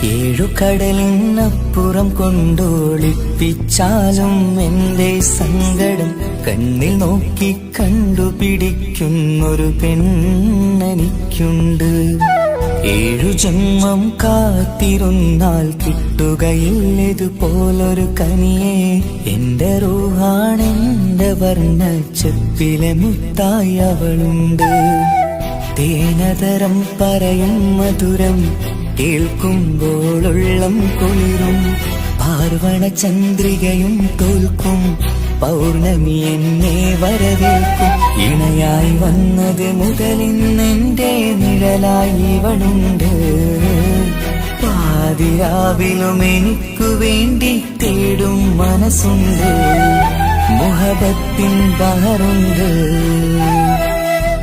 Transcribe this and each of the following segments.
ഏഴുകടലിനപ്പുറം കൊണ്ടോളിപ്പിച്ചാലും എന്റെ സങ്കടം കണ്ണിൽ നോക്കി കണ്ടുപിടിക്കുന്നൊരു പെണ്ണെനിക്കുണ്ട്. 7 ജന്മം കാത്തിരുന്നാൽ കിട്ടുകയില്ലതുപോലൊരു കനിയെ. എന്റെ റൂഹാണെന്റെ വർണ്ണച്ചെപ്പിലെ മുത്തായി അവളുണ്ട്. തേനതരം പറയും മധുരം കേൾക്കുമ്പോളുള്ളം കുളിരും. പാർവണ ചന്ദ്രികയും തോൽക്കും പൗർണമി എന്നെ വരവേൽക്കും. ഇണയായി വന്നത് മുതലിന്നെന്റെ നിഴലായി ഇവളുണ്ട്. പാതിരാവിലും എനിക്കു വേണ്ടി തേടും മനസ്സുണ്ട്. മുഹബത്തിൻ ബഹറുണ്ട്.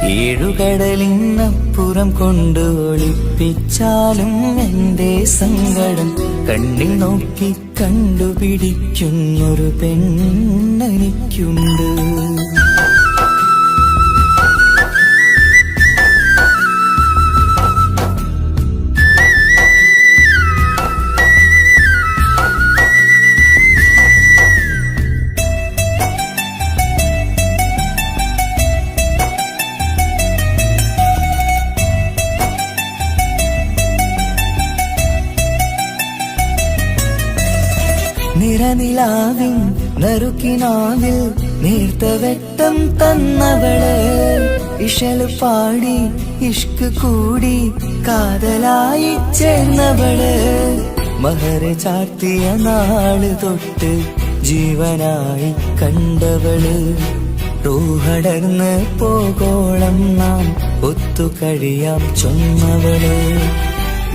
7 കടലിനപ്പുറം കൊണ്ട് ഒളിപ്പിച്ചാലും എന്റെ സങ്കടം കണ്ണിൽ നോക്കി കണ്ടുപിടിക്കുന്നൊരു പെണ്ണെനിക്കുണ്ട്. നിറനിലാവിൻ നറുക്കിനാവിൽ നേർത്ത വെട്ടം തന്നവള്. ഇഷല് പാടി ഇഷ്ക് കൂടി കാതലായി ചേർന്നവള്. മഹർ ചാർത്തിയ നാള് തൊട്ട് ജീവനായി കണ്ടവള്. റൂഹടർന്ന് പോകോളം നാം ഒത്തുകഴിയാം ചൊന്നവള്.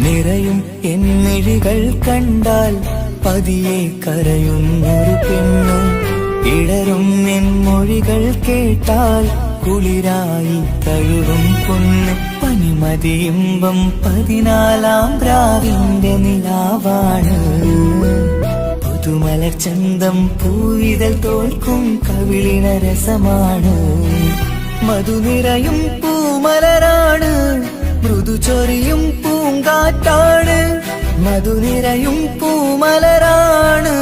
നിറയും എന്നിഴികൾ കണ്ടാൽ പതിയെ കരയുന്നൊരു പെണ്ണ്. ഇടരും എൻ മൊഴികൾ കേട്ടാൽ കുളിരായി തഴുകും പൊന്ന്. പനിമതിയിമ്പം 14-ാം രാവിന്റെ നിലാവാണ്. പുതുമലർ ചന്തം പൂവിതൽ തോൽക്കും കവിളിന രസമാണ്. മധുനിറയും പൂമലരാണ്. മൃദു ചൊരിയും പൂങ്കാറ്റാണ്. മധുനിറയും പൂമലരാണ്.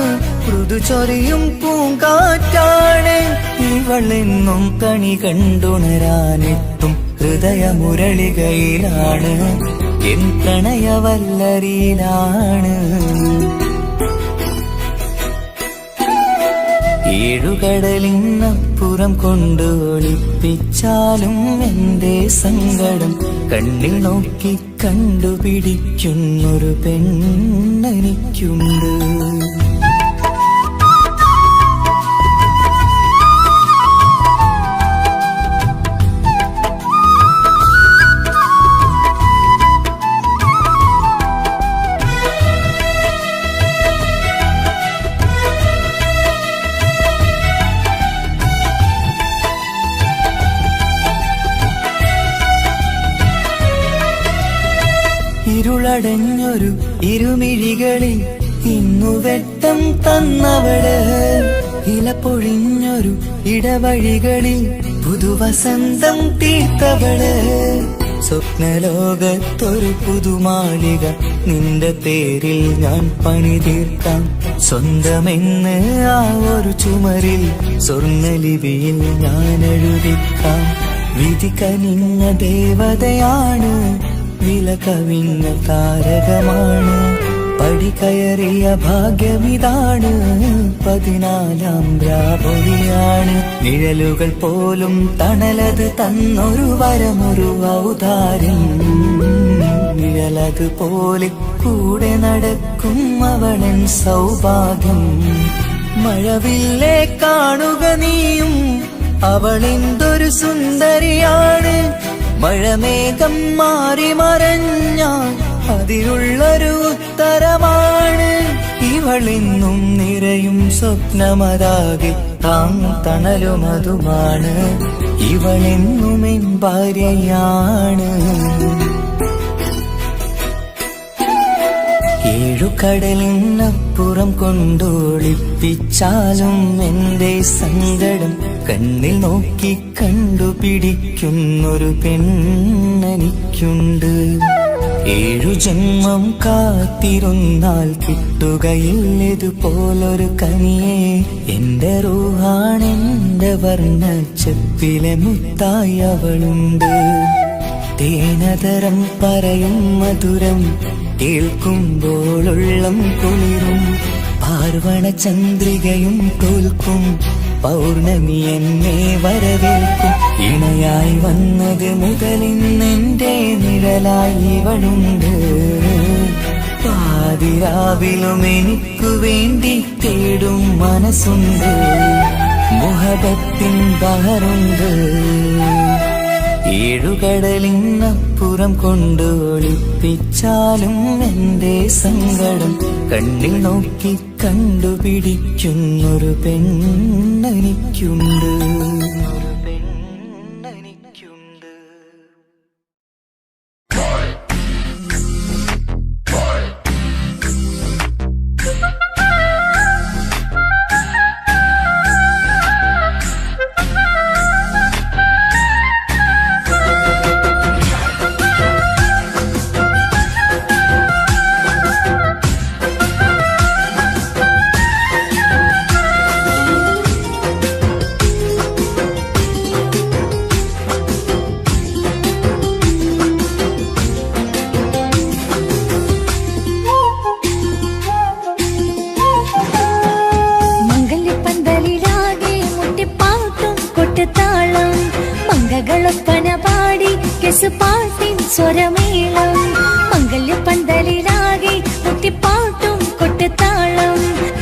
മൃദു ചൊരിയും പൂങ്കാറ്റാണ്. ഇവളെന്നും കണി കണ്ടുണരാനെത്തും ഹൃദയമുരളികയിലാണ്. എൻ പ്രണയവല്ലരിയിലാണ്. 7 കടലിനപ്പുറം കൊണ്ട് ഒളിപ്പിച്ചാലും എന്റെ സങ്കടം കണ്ണിൽ നോക്കി കണ്ടുപിടിക്കുന്നൊരു പെണ്ണെനിക്കുണ്ട്. ഇരുളടഞ്ഞൊരു ഇരുമിഴികളിൽ ഇന്നു വെട്ടം തന്നവള്. ഇലപ്പൊഴിഞ്ഞൊരു ഇടവഴികളിൽ പുതുവസന്തം തീർത്തവള്. സ്വപ്നലോകത്തൊരു പുതുമാളിക നിന്റെ പേരിൽ ഞാൻ പണി തീർക്കാം. സ്വന്തമെന്ന് ആ ഒരു ചുമരിൽ സ്വർണ്ണലിപിയിൽ ഞാൻ എഴുതിക്കാം. വിധി കനിഞ്ഞ ദേവതയാണ്. വില കവിഞ്ഞ താരകമാണ്. പടികയറിയ ഭാഗ്യമിതാണ്. 14-ാം രാപൊലിയാണ്. നിഴലുകൾ പോലും തണലത് തന്നൊരു വരമൊരു ഔദാര്യം. നിഴലത് പോലെ കൂടെ നടക്കും അവളൻ സൗഭാഗ്യം. മഴവില്ലേ കാണുക നീയും അവളെന്തൊരു സുന്ദരിയാണ്. മഴമേഘം മാറി മറഞ്ഞാൽ അതിലുള്ളൊരു ഉത്തരമാണ്. ഇവളെന്നും നിറയും സ്വപ്നമതാകെ താങ്ങും തണലുമതുമാണ്. ഇവളെന്നും എൻ ഭാര്യയാണ്. 7 കടലിനപ്പുറം കൊണ്ടോളിപ്പിച്ചാലും എന്റെ സങ്കടം കണ്ണിൽ നോക്കി കണ്ടുപിടിക്കുന്നൊരു പെണ്ണെനിക്കുണ്ട്. ഏഴു ജന്മം കാത്തിരുന്നാൽ കിട്ടുകയില്ലതുപോലൊരു കനിയെ. എന്റെ റൂഹാണെന്റെ വർണ്ണച്ചെപ്പിലെ മുത്തായി അവളുണ്ട്. തേനതരം പറയും മധുരം കേൾക്കുമ്പോളുള്ളം കുളിരും. പാർവണ ചന്ദ്രികയും തോൽക്കും പൗർണമി എന്നെ വരവേൽക്കും. ഇണയായി വന്നത് മുതലിന്നെന്റെ നിഴലായി ഇവളുണ്ട്. പാതിരാവിലും എനിക്കു വേണ്ടി തേടും മനസ്സുണ്ട്. മുഹബത്തിൻ ബഹറുണ്ട്. ഏഴുകടലിനപ്പുറം കൊണ്ട് ഒളിപ്പിച്ചാലും എന്റെ സങ്കടം കണ്ണിൽ നോക്കി കണ്ടുപിടിക്കുന്നൊരു പെണ്ണെനിക്കുണ്ട്. മംഗളൊപ്പന പാടി കെസുപാട്ടിൻ സ്വരമേളം. മംഗല്യപ്പന്തലിലാകെ മുട്ടിപ്പാട്ടും കൊട്ടുതാളം.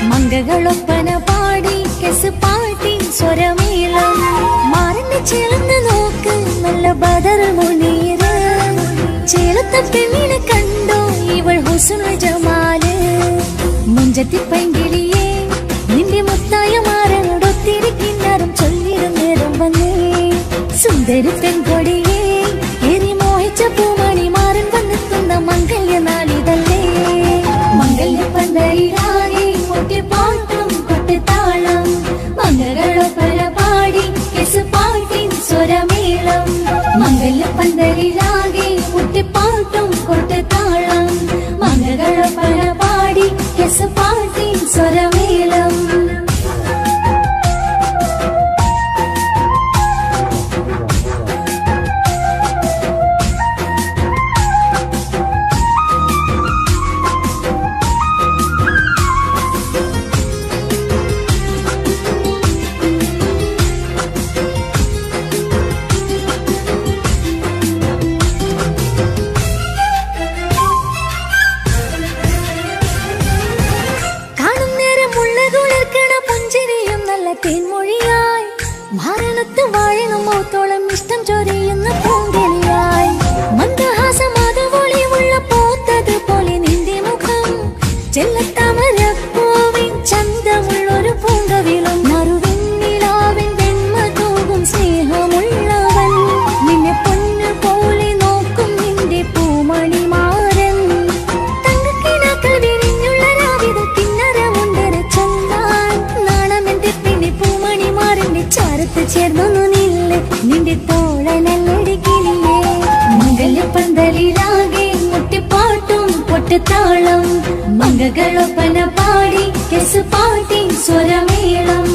മംഗളൊപ്പന പാടി കെസുപാട്ടിൻ സ്വരമേളം. മാറിന്റെ ചേർന്ന് നോക്ക് നല്ല ബദർ മുനീറ്. ചേലത്ത പെണ്ണിനെ കണ്ടോ ഇവൾ ഹുസ്നുൽ ജമാല്. മുഞ്ചത്തി പൈങ്കിളിയെ നിന്റെ മുത്തായ മാറനോടൊത്തിരി കിന്നാരം ചൊല്ലിടും നേരം വന്നേ. സുന്ദരി പെൺകൊടിയെ എരി മോഹിച്ച പൂമണി മാറൻ വന്നെത്തുന്ന മംഗല്യ നാളിതല്ലേ. മംഗല്യപ്പന്തലിലാകെ മുട്ടിപ്പാട്ടും കൊട്ടുതാളം. മംഗളൊപ്പന പാടി കെസുപാട്ടിൻ സ്വരമേളം. മംഗല്യപ്പന്തലിലാകെ മുട്ടിപ്പാട്ടും കൊട്ടുതാളം. മംഗളൊപ്പന പാടി കെസുപാട്ടിൻ സ്വരമേളം. തേൻമൊഴിയായി മാരണത്ത് വാഴണം മൗത്തോളം ഇഷ്ടം ചൊരിയുന്ന പൂങ്കലിയായി. മന്ദഹാസമാതവൊളിവുള്ള പോത്തത് പോലെ നിന്റെ മുഖം. ചെല്ലത്താമരപ്പൂവിൻ ചന്തമുള്ളൊരു പൂങ്കവിളും. നറുവെണ്ണിലാവിൻ വെണ്മ തൂകും സ്നേഹമുള്ളവൻ. നിന്നെ പൊന്നു പോലെ നോക്കും നിന്റെ പൂമണി മാരൻ. തങ്കക്കിനാക്കൾ വിരിഞ്ഞുള്ള രാവിത കിന്നരമുണ്ടര ചൊല്ലാൻ. നാണമെന്റെ പിന്നെ പൂമണി മാറിന്റെ ചാരത്ത് ചേർന്നു നില്ല് നിന്റെ തോളനല്ലടിക്കില്ലേ. മംഗല്യപ്പന്തലിലാകെ മുട്ടിപ്പാട്ടും കൊട്ടുതാളം. മംഗളൊപ്പന പാടി കെസുപാട്ടിൻ സ്വരമേളം.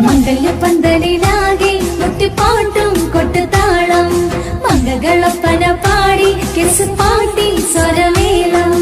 മംഗല്യപ്പന്തലിലാകെ മുട്ടിപ്പാട്ടും കൊട്ടുതാളം. മംഗളൊപ്പന പാടി കെസുപാട്ടിൻ സ്വരമേളം.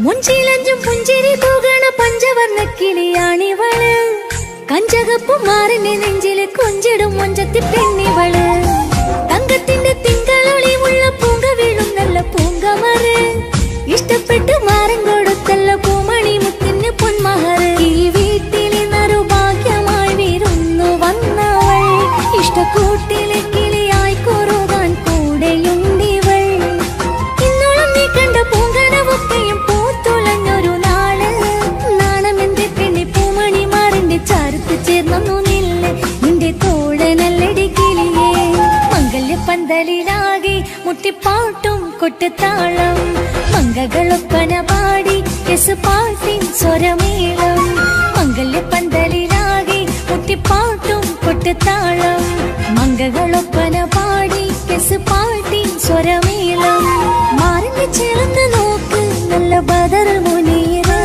മുഞ്ചിലഞ്ചും പുഞ്ചിരി തൂകണ പഞ്ചവർണ്ണ കിളിയാണിവള്. കഞ്ചകപ്പു മാറിന്റെ നെഞ്ചില് കൊഞ്ചിടും മൊഞ്ചത്തി പെണ്ണിവള്. തങ്കത്തിന്റെ തിങ്കളൊളിവുള്ള പൂങ്ക വീഴും നല്ല പൂങ്കമറ്. ഇഷ്ടപ്പെട്ട് മാറൻ കൊടുത്തല്ല പൂമണി മുത്തിന് പൊന്മഹറ്. ഈ വീട്ടിലെ നറുഭാഗ്യമായി വിരുന്നു വന്നവൾ. ഇഷ്ടക്കൂട്ടിലെ കിളിയായി കുറുകാൻ കൂടെയുണ്ടിവൾ. ഇന്നോളം നീ കണ്ട പൂങ്കനവൊക്കെയും പൂത്തുളഞ്ഞൊരു കൊട്ടുതാളം മംഗളൊപ്പന പാടി കെസുപാട്ടിൻ സ്വരമേളം മംഗല്യപ്പന്തലിലാകെ മുട്ടിപ്പാട്ടും കൊട്ടുതാളം മംഗളൊപ്പന പാടി കെസുപാട്ടിൻ സ്വരമേളം മാറിന് ചേർന്ന് നോക്ക് നല്ല ബദർ മുനീറ്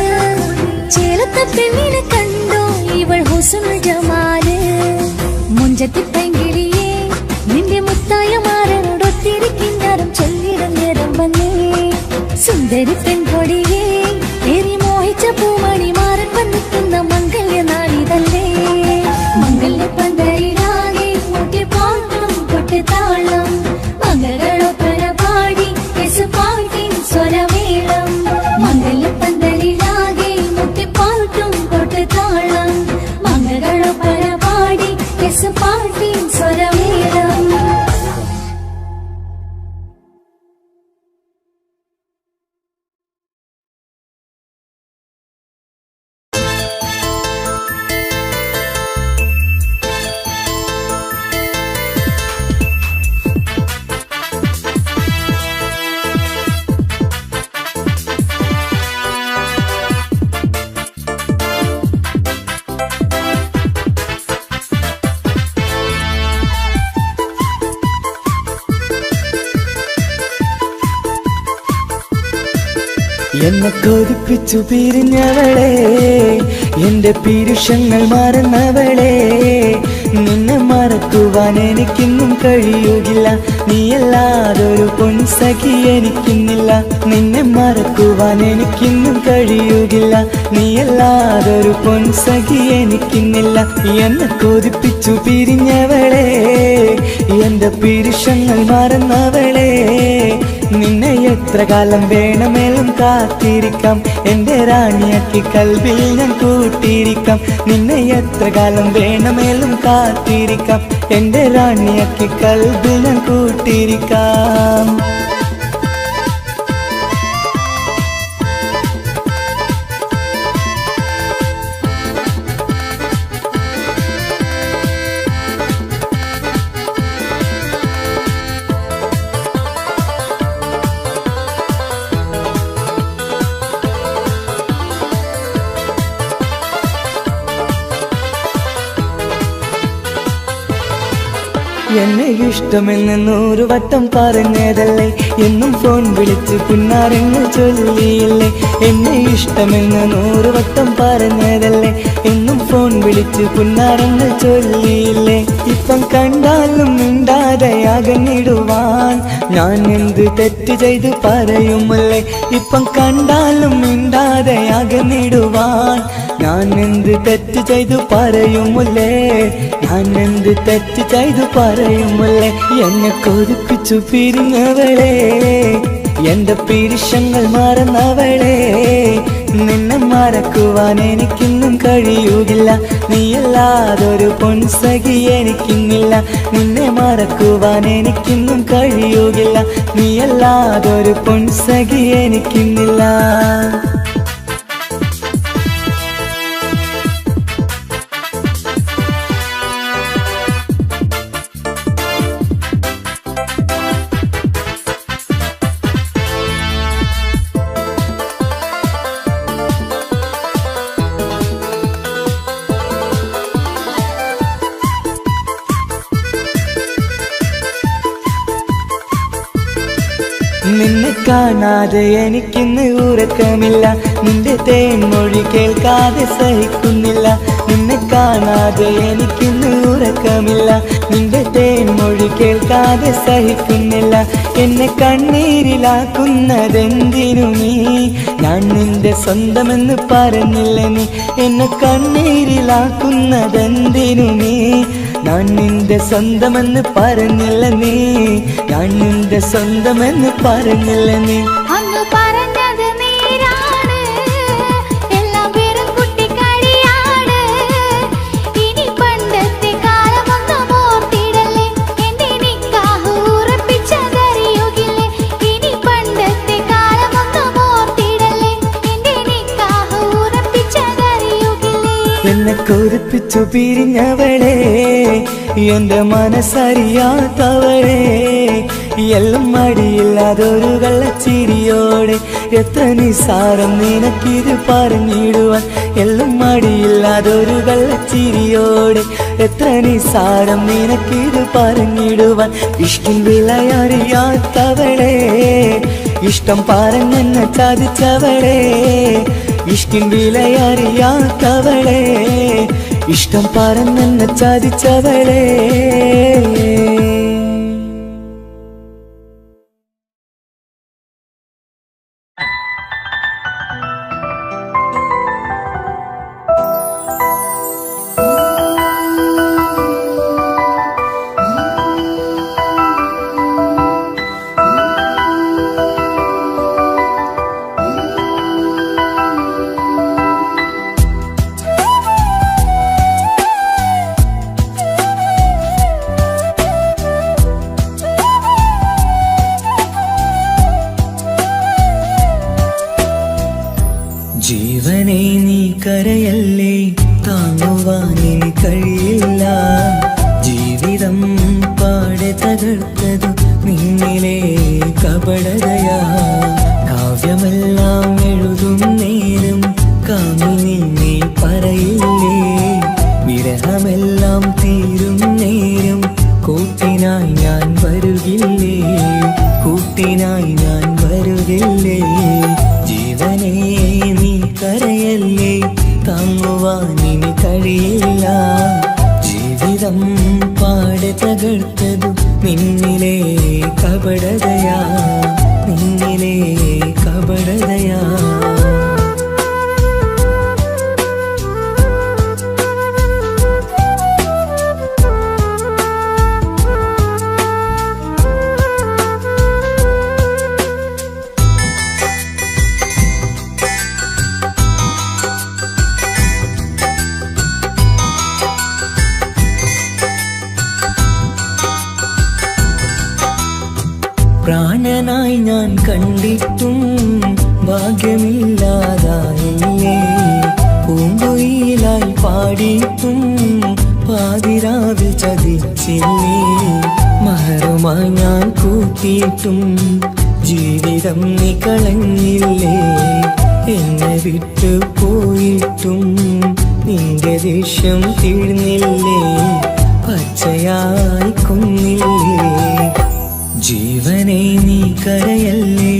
ചേലത്തെ പെണ്ണിനെ കണ്ടോ ഇവൾ ഹുസ്നുൽ ജമാല് മുഞ്ചത്തി പൈങ്കിളിയേ നിന്റെ മുത്തായ മാറനോടൊത്തിരിക്കിന്നാരം ചൊല്ലിടും നേരം വന്നേ സുന്ദരി പെൺകൊടിയേ ഏറി മോഹിച്ച പൂമണി മാറൻ വന്നിക്കുന്ന മംഗല്യ നാളിതല്ലേ മംഗല്യ പന്തലിലാകെ മുട്ടിപ്പാട്ടും കൊട്ടുതാളം മംഗളൊപ്പന പാടി കെസുപാട്ടിൻ സ്വരമേളം മംഗല്യ പന്തലിലാകെ മുട്ടിപ്പാട്ടും കൊട്ടുതാളം മംഗളൊപ്പന പാടി കെസുപാട്ടിൻ സ്വരമേളം എന്നെ കൊതിപ്പിച്ചു പിരിഞ്ഞവളെ എന്റെ പീരുഷങ്ങൾ മറന്നവളെ നിന്നെ മറക്കുവാൻ എനിക്കിന്നും കഴിയുകില്ല നീയല്ലാതൊരു പൊൻസഖി എനിക്കിന്നില്ല നിന്നെ മറക്കുവാൻ എനിക്കിന്നും കഴിയുകില്ല നീയല്ലാതൊരു പൊൻസഖി എനിക്കിന്നില്ല എന്നെ കൊതിപ്പിച്ചു പിരിഞ്ഞവളെ എന്റെ പീരുഷങ്ങൾ മറന്നവളെ നിന്നെ എത്ര കാലം വേണമെങ്കിലും കാത്തിരിക്കാം എന്റെ റാണിയാക്കി കൽവിൽ ഞാൻ കൂട്ടിയിരിക്കാം നിന്നെ എത്ര കാലം വേണമെങ്കിലും കാത്തിരിക്കാം എന്റെ റാണിയാക്കി കൽവിൽ ഞാൻ കൂട്ടിയിരിക്കാം എന്നെ ഇഷ്ടമെന്ന് 100 വട്ടം പറഞ്ഞതല്ലേ എന്നും ഫോൺ വിളിച്ച് പുന്നാരങ്ങൾ ചൊല്ലിയില്ലേ എന്നെ ഇഷ്ടമെന്ന് 100 വട്ടം പറഞ്ഞതല്ലേ എന്നും ഫോൺ വിളിച്ച് പുന്നാരങ്ങൾ ചൊല്ലിയില്ലേ ഇപ്പം കണ്ടാലും മിണ്ടാതെ അകന്നിടുവാൻ ഞാൻ എന്ത് തെറ്റ് ചെയ്ത് പറയുമല്ലേ ഇപ്പം കണ്ടാലും മിണ്ടാതെ അകന്നിടുവാൻ ഞാൻ എന്ത് തെറ്റ് ചെയ്തു പറയുമല്ലേ ഞാൻ എന്ത് തെറ്റ് ചെയ്തു പറയുമല്ലേ എന്നെ കൊതിപ്പിച്ചു പിരിഞ്ഞവളെ എന്റെ പീരുഷങ്ങൾ മറന്നവളെ നിന്നെ മറക്കുവാൻ എനിക്കിന്നും കഴിയുകില്ല നീയല്ലാതൊരു പൊൻസഖി എനിക്കിന്നില്ല നിന്നെ മറക്കുവാൻ എനിക്കിന്നും കഴിയുകില്ല നീയല്ലാതൊരു പൊൻസഖി എനിക്കിന്നില്ല നിന്നെ കാണാതെ എനിക്കിന്ന് ഉറക്കമില്ല നിന്റെ തേൻമൊഴി കേൾക്കാതെ സഹിക്കുന്നില്ല നിന്നെ കാണാതെ എനിക്കിന്ന് ഉറക്കമില്ല നിന്റെ തേൻമൊഴി കേൾക്കാതെ സഹിക്കുന്നില്ല എന്നെ കണ്ണീരിലാക്കുന്നതെന്തിനു നീ ഞാൻ നിന്റെ സ്വന്തമെന്ന് പറഞ്ഞില്ല നീ എന്നെ കണ്ണീരിലാക്കുന്നതെന്തിനു നീ ഞാൻ നിന്റെ സ്വന്തമെന്ന് പറഞ്ഞില്ല നീ ഞാൻ നിന്റെ സ്വന്തമെന്ന് പറഞ്ഞില്ല നീ അങ്ങ് പറഞ്ഞത് നേരാണ് എല്ലാം വെറും കുട്ടിക്കളിയാണ് ഇനി പണ്ടത്തെ കാലമൊന്നും ഓർത്തിടല്ലേ എന്റെ നിക്കാഹ് ഉറപ്പിച്ചതറിയുകില്ലേ ഇനി പണ്ടത്തെ കാലമൊന്നും ഓർത്തിടല്ലേ എന്റെ നിക്കാഹ് ഉറപ്പിച്ചതറിയുകില്ലേ എന്നെ കൊതിപ്പിച്ചു പിരിഞ്ഞവളെ എന്റെ മനസ്സറിയാത്തവളെ എല്ലാം മടിയില്ലാതൊരു കള്ളച്ചിരിയോടെ എത്ര നിസാരം നിനക്കിത് പറഞ്ഞിടുവാൻ എല്ലാം മടിയില്ലാതൊരു കള്ളച്ചിരിയോടെ എത്ര നിസാരം നിനക്കിത് പറഞ്ഞിടുവാൻ ഇഷ്ടിൻ വിലയറിയാത്തവളെ ഇഷ്ടം പറഞ്ഞെന്നെ ചതിച്ചവളെ ഇഷ്ടിൻ വിലയറിയാത്തവളെ ഇഷ്ടം പറഞ്ഞെന്നെ ചതിച്ചവളെ ജീവനെ നീ കരയല്ലേ താങ്ങുവാനിനി കഴിയില്ല ജീവിതം പാടെ തകർത്തതു നിന്നിലെ കപടതയാ കാവ്യമെല്ലാം എഴുതും നേരം കാമിനി നീ പറയില്ലേ വിരഹമെല്ലാം തീരും നേരം കൂട്ടിനായി ഞാൻ വരുകില്ലേ കൂട്ടിനായി ഞാൻ വരുകില്ലേ ജീവനേ നീ കരയല്ലേ താങ്ങുവാനിനി കഴിയില്ല ജീവിതം പാടെ തകർത്തതു നിന്നിലെ കപടതയാ നിന്നിലെ കപടതയാ പ്രാണനായി ഞാൻ കണ്ടിട്ടും ഭാഗ്യമില്ലാതായില്ലേ പൂങ്കുയിലായി പാടിയിട്ടും പാതിരാവിൽ ചതിച്ചില്ലേ മഹറുമായി ഞാൻ കൂട്ടിയിട്ടും ജീവിതം നീ കളഞ്ഞില്ലേ എന്നെ വിട്ടു പോയിട്ടും നിന്റെ ദേഷ്യം തീർന്നില്ലേ പച്ചയായി കൊന്നില്ലേ ജീവനെ നീ കരയല്ലേ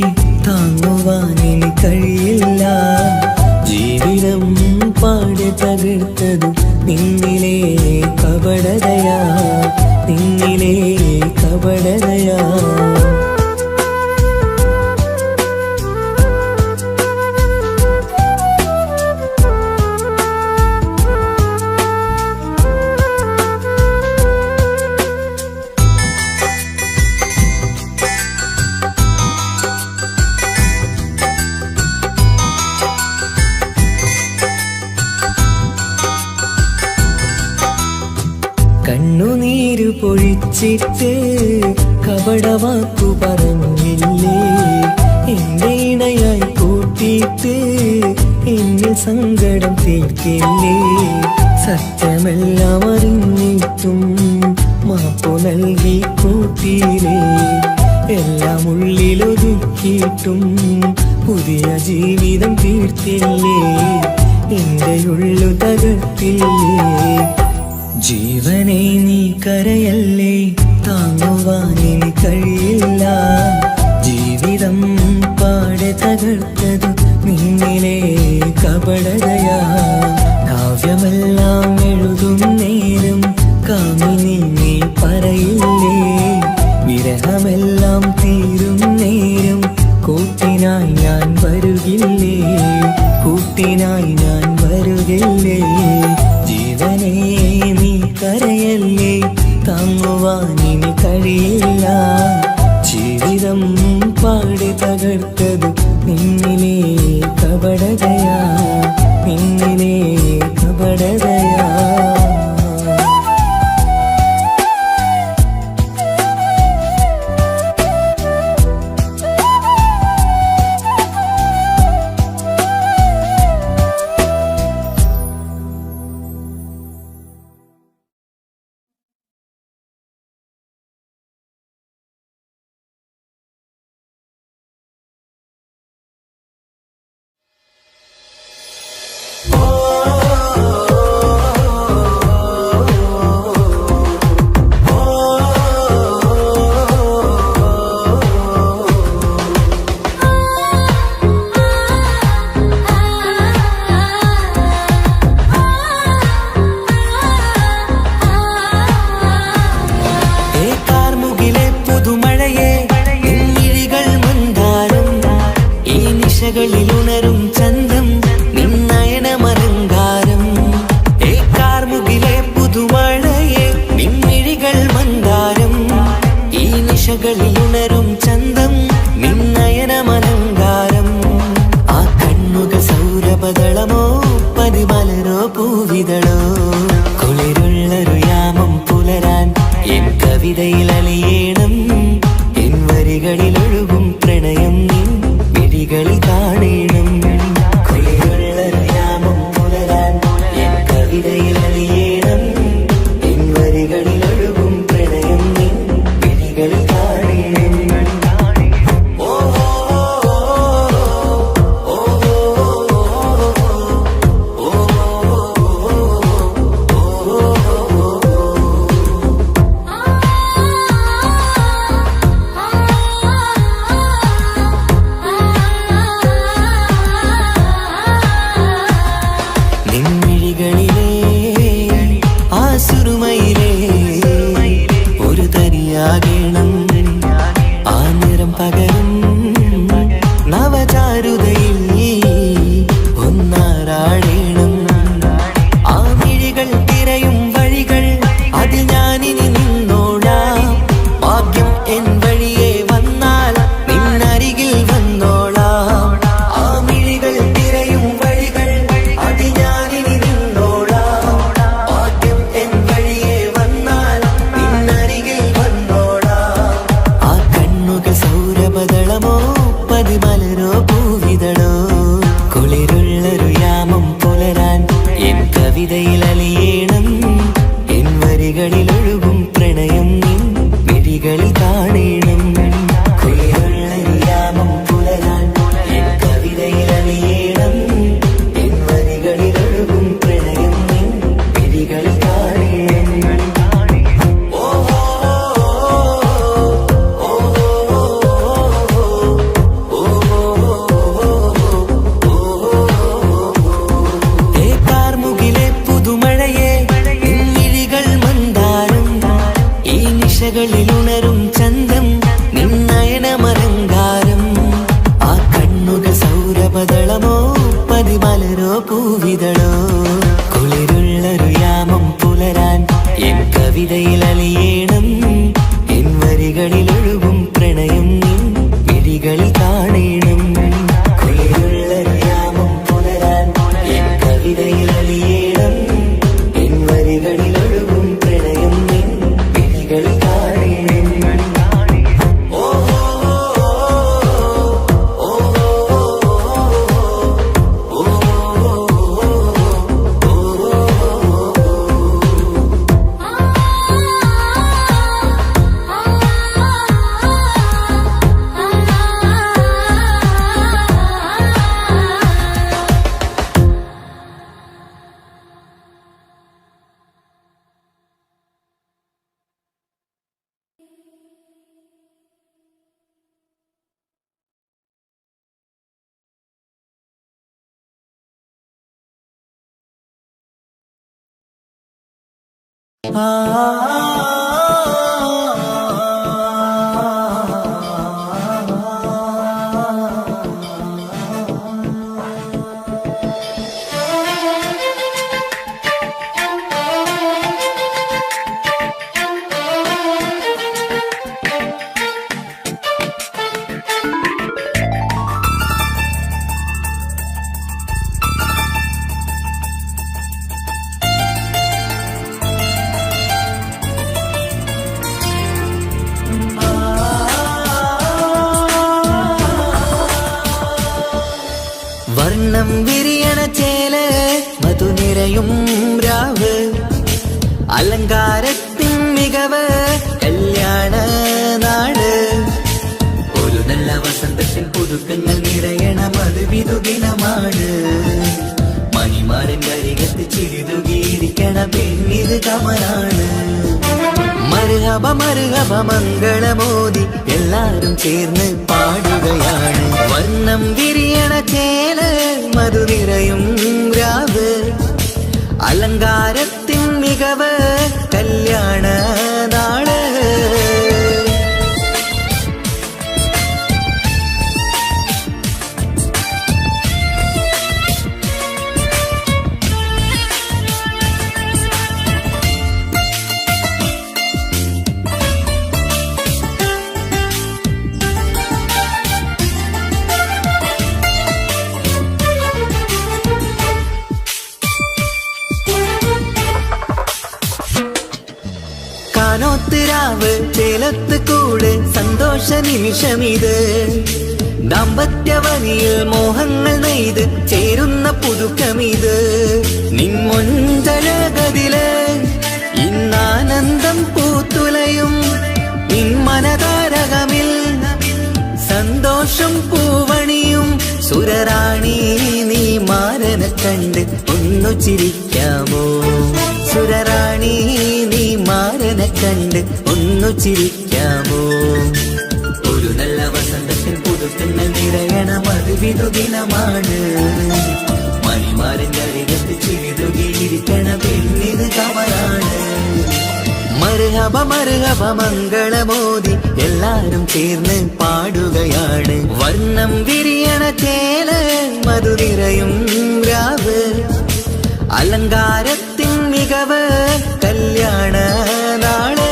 താങ്ങുവാനിനി കഴിയില്ല ജീവിതം പാടെ തകർത്തതു നിന്നിലെ കപടതയാ നിന്നിലെ കപടതയാ കണ്ണുനീരു പൊഴിച്ചിട്ട് കപടവാക്കു പറഞ്ഞില്ലേ എന്റെ ഇണയായി കൂട്ടിയിട്ട് എന്നിൽ സങ്കടം തീർക്കില്ലേ സത്യമെല്ലാം അറിഞ്ഞിട്ടും മാപ്പു നൽകി കൂട്ടിയില്ലേ എല്ലാം ഉള്ളിലൊതുക്കിയിട്ടും പുതിയ ജീവിതം തീർത്തില്ലേ എന്റെ ഉള്ളു തകർത്തില്ലേ ജീവനെ നീ കരയല്ലേ താങ്ങുവാനിനി കഴിയില്ല ജീവിതം പാടെ തകർത്തതു നിന്നിലെ കപടതയാ കാവ്യമെല്ലാം എഴുതും നേരം കാമിനി നീ പറയില്ലേ വിരഹമെല്ലാം തീരും നേരം കൂട്ടിനായി ഞാൻ വരുകില്ലേ കൂട്ടിനായി ഞാൻ വരുകില്ലേ ജീവനേ നീ കരയല്ലേ താങ്ങുവാനിനി കഴിയില്ല ജീവിതം പാടെ തകർത്തതു നിന്നിലെ കപടതയാ നിന്നിലെ കപടതയാ പൂവിതളോ കുളിരുള്ളൊരു യാമം പുലരാൻ എൻ കവിതയിൽ അലിയേണം എൻ വരികളിൽ ഒഴുകും പ്രണയം നിൻ മിഴികളിൽ കാണേണം കുളിരുള്ളൊരു യാമം പുലരാൻ എൻ കവിതയിൽ അലിയേണം എൻ വരികളിൽ ഒഴുകും പ്രണയം നിൻ മിഴികളിൽ കാണേണം നിൻമിഴികളിലെ ആ സുറുമയിലെ ഒരു തരിയാകണം ആ നിറം പകരും നവചാരുതയിൽ ഒന്നാറാടേണം ആ മിഴികൾ തിരയും വഴികൾ അതിൽ ഞാനിനി നിന്നോളാം ഭാഗ്യം എൻ വഴിയെ വന്നാൽ നിന്നരികിൽ വന്നോളാം ആ മിഴികൾ തിരയും വഴികൾ അതിൽ ഞാനിനി നിന്നോളാം ഭാഗ്യം എൻ വഴിയെ വന്നാൽ നിന്നരികിൽ വന്നോളാം ആ കണ്ണുകൾ സൗരഭദളമോ പതിമലരോ പൂവിതളോ കുളിരുള്ളൊരു യാമം പുലരാൻ എൻ കവിതയിൽ അലിയേണം എൻ വരികളിൽ ഒഴുകും പ്രണയം നിൻ മിഴികളിൽ കാണേണം കുളിരുള്ളൊരു യാമം പുലരാൻ എൻ കവിതയിൽ അലിയേണം എൻ വരികളിൽ ഒഴുകും പ്രണയം നിൻ മിഴികളിൽ കാണേണം കാർമുകിലെ പുതുമഴയെ നിൻമിഴികൾ മന്ദാരം ഈ നിശകളിൽ ഉണരും ചന്തം നിന്നയനമലങ്കാരം ആ കണ്ണുകൾ സൗരഭദളമോ പതിമലരോ പൂവിതളോ കുളിരുള്ളൊരു യാമം പുലരാൻ എൻ കവിതയിൽ അലിയേണം എൻ വരികളിൽ ഒഴുകും പ്രണയം നിൻ മിഴികളിൽ കാണേണം കുളിരുള്ളൊരു യാമം പുലരാൻ എൻ കവിതയിൽ അലിയേണം എൻ വരികളിൽ ഒഴുകും പ്രണയം നിൻ മിഴികളിൽ കാണേണം വർണ്ണം വിരിയണ ചേല് മധുനിരയും രാവ് അലങ്കാരത്തിൻ മികവ് കല്യാണ നാട് ഒരു നല്ല വസന്തത്തിൽ പുതുക്കങ്ങൾ നിറയണ മധുവിധു ദിനമാണ് മണിമാരൻ കരികത്ത് ചിരിതുകിയിരിക്കണ പെണ്ണിത് കമലാണ് മർഹബ മർഹബ മംഗളമോദി എല്ലാരും ചേർന്ന് പാടുകയാണ് വർണ്ണം വിരിയണ ചേല് മധുനിരയും രാവ് അലങ്കാരത്തിൻ മികവ് കല്യാണ നാള് മാനോത്തിരാവ് ചേലത്ത് കൂടെ സന്തോഷ നിമിഷമിത് ദാമ്പത്യവനിയിൽ മോഹങ്ങൾ നെയ്ത് ചേരുന്ന പുതുക്കമിത് നിൻമൊഞ്ചഴകതില് ഇന്നാനന്ദം പൂത്തുലയും നിൻ മനതാരകമിൽ സന്തോഷം പൂവണിയും സുരറാണി നീ മാരനെ കണ്ട് ഒന്നു ചിരിക്കാമോ സുരറാണി നീ മാരനെ കണ്ട് ഒന്നു ചിരിക്കാമോ ഒരു നല്ല വസന്തത്തിൽ പുതുക്കുന്ന നിറയണ മധുവിധു ദിനമാണ് മണിമാരൻ്റെ അരികത്ത് ചിരിതുകിയിരിക്കണ പെണ്ണിത് കമലാണ് മർഹബ മർഹബ മംഗളമോദി എല്ലാരും ചേർന്ന് പാടുകയാണ് വർണ്ണം വിരിയണ ചേല മധുനിറയും രാവ് അലങ്കാരത്തിൻ മികവ് കല്യാണ നാള്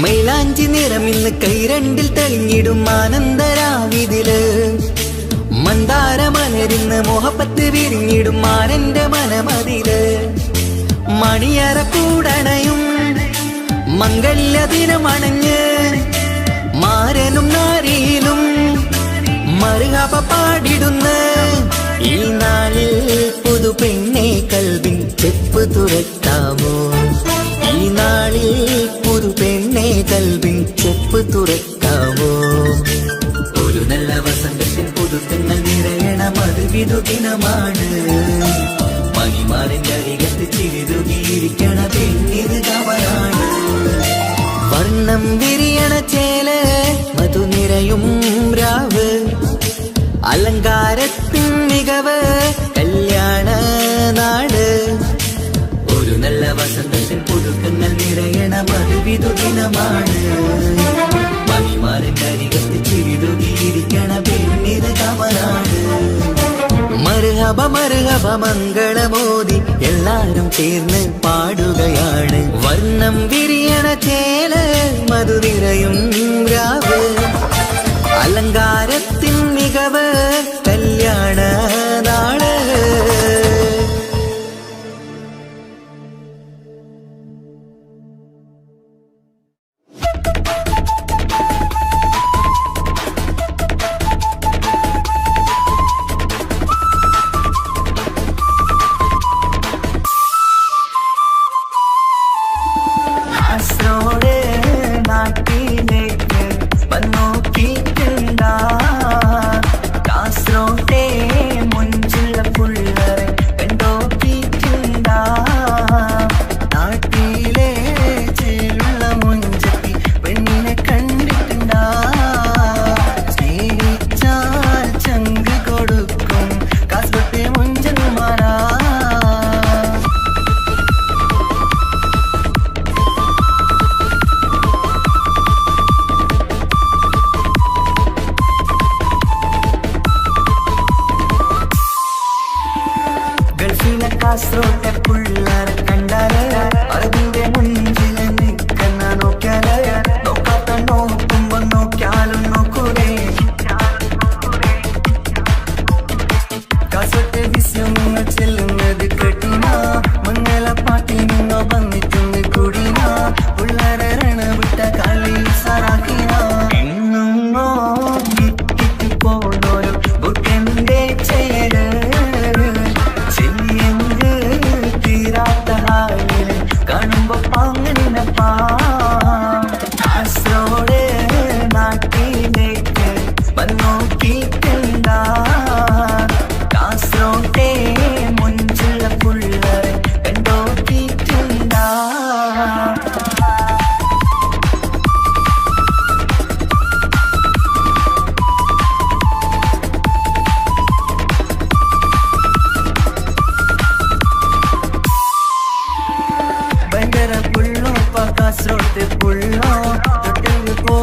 മൈലാഞ്ചി നിറമിന്ന് കൈരണ്ടിൽ തെളിഞ്ഞിടും ആനന്ദരാവിതില് മന്ദാരമലരിന്ന് മോഹപ്പത്ത് വിരിഞ്ഞിടും മാനന്റെ മനമതില് മണിയറ കൂടണയും മംഗല്യ ദിനമണഞ്ഞ് മാരനും നാരിയിലും മറുകപ പാടിടുന്ന ഈ നാളിൽ പുതു പെണ്ണെ കൽവിൻ ചെപ്പ് തുറക്കാമോ ഈ നാളിൽ പുതു പെണ്ണെ കൽവിൻ ചെപ്പ് തുറക്കാമോ ഒരു നല്ല വസന്തത്തിൽ പുതുക്കങ്ങൾ നിറയണ മധുവിധു ദിനമാണ് മണിമാരൻ്റെ അരികത്ത് ചിരിതുകിയിരിക്കണ പെണ്ണിത് കമലാണ് വർണ്ണം വിരിയണ ചേല മധുനിറയും രാവ് അലങ്കാരത്തിൻ മികവ് കല്യാണ നാട് ഒരു നല്ല വസന്തത്തിൽ പുതുക്കങ്ങൾ നിറയണ മധുവിധു ദിനമാണ് മണിമാരൻ്റെ അരികത്ത് ചിരിതുകിയിരിക്കണ പെണ്ണിത് കമലാണ് മർഹബ മർഹബ മംഗളമോദി എല്ലാരും ചേർന്ന് പാടുകയാണ് വർണ്ണം വിരിയണ ചേല മധുനിറയും രാവ് അലങ്കാരത്തിൻ മികവ് കല്യാണ നാള് കാസറോട്ടെ പുള്ളാരെ കണ്ടാല് അതിന്റെ മുഞ്ചില് നിൽക്കുന്ന നോക്കിയാല് നോക്കാത്ത നോക്കുമ്പോ നോക്കിയാലും നോക്കൂലേ കാസോട്ടെ വിസ്യം നിങ്ങൾ ചെല്ലുന്നത് കേട്ടിനാ മംഗളപ്പാട്ടിൽ നിന്നോ വന്നിട്ടുണ്ട് കൂടിനാ പുള്ളാരെ രണവിട്ട കളി സാറാക്കിനാ എന്നും നോക്കി പോണോരു ബുക്കന്റെ ചേര് കാണുമ്പോ പാങ്ങനപ്പാ കാസറോട് നാട്ടിലേക്ക് വന്നോക്കിട്ടുണ്ട കാസറോട്ടെ മുഞ്ചുള്ള പുള്ളരെ കണ്ടോക്കിട്ടുണ്ട കാസറോട്ട് പുള്ളോ തൊട്ടിൽ പോ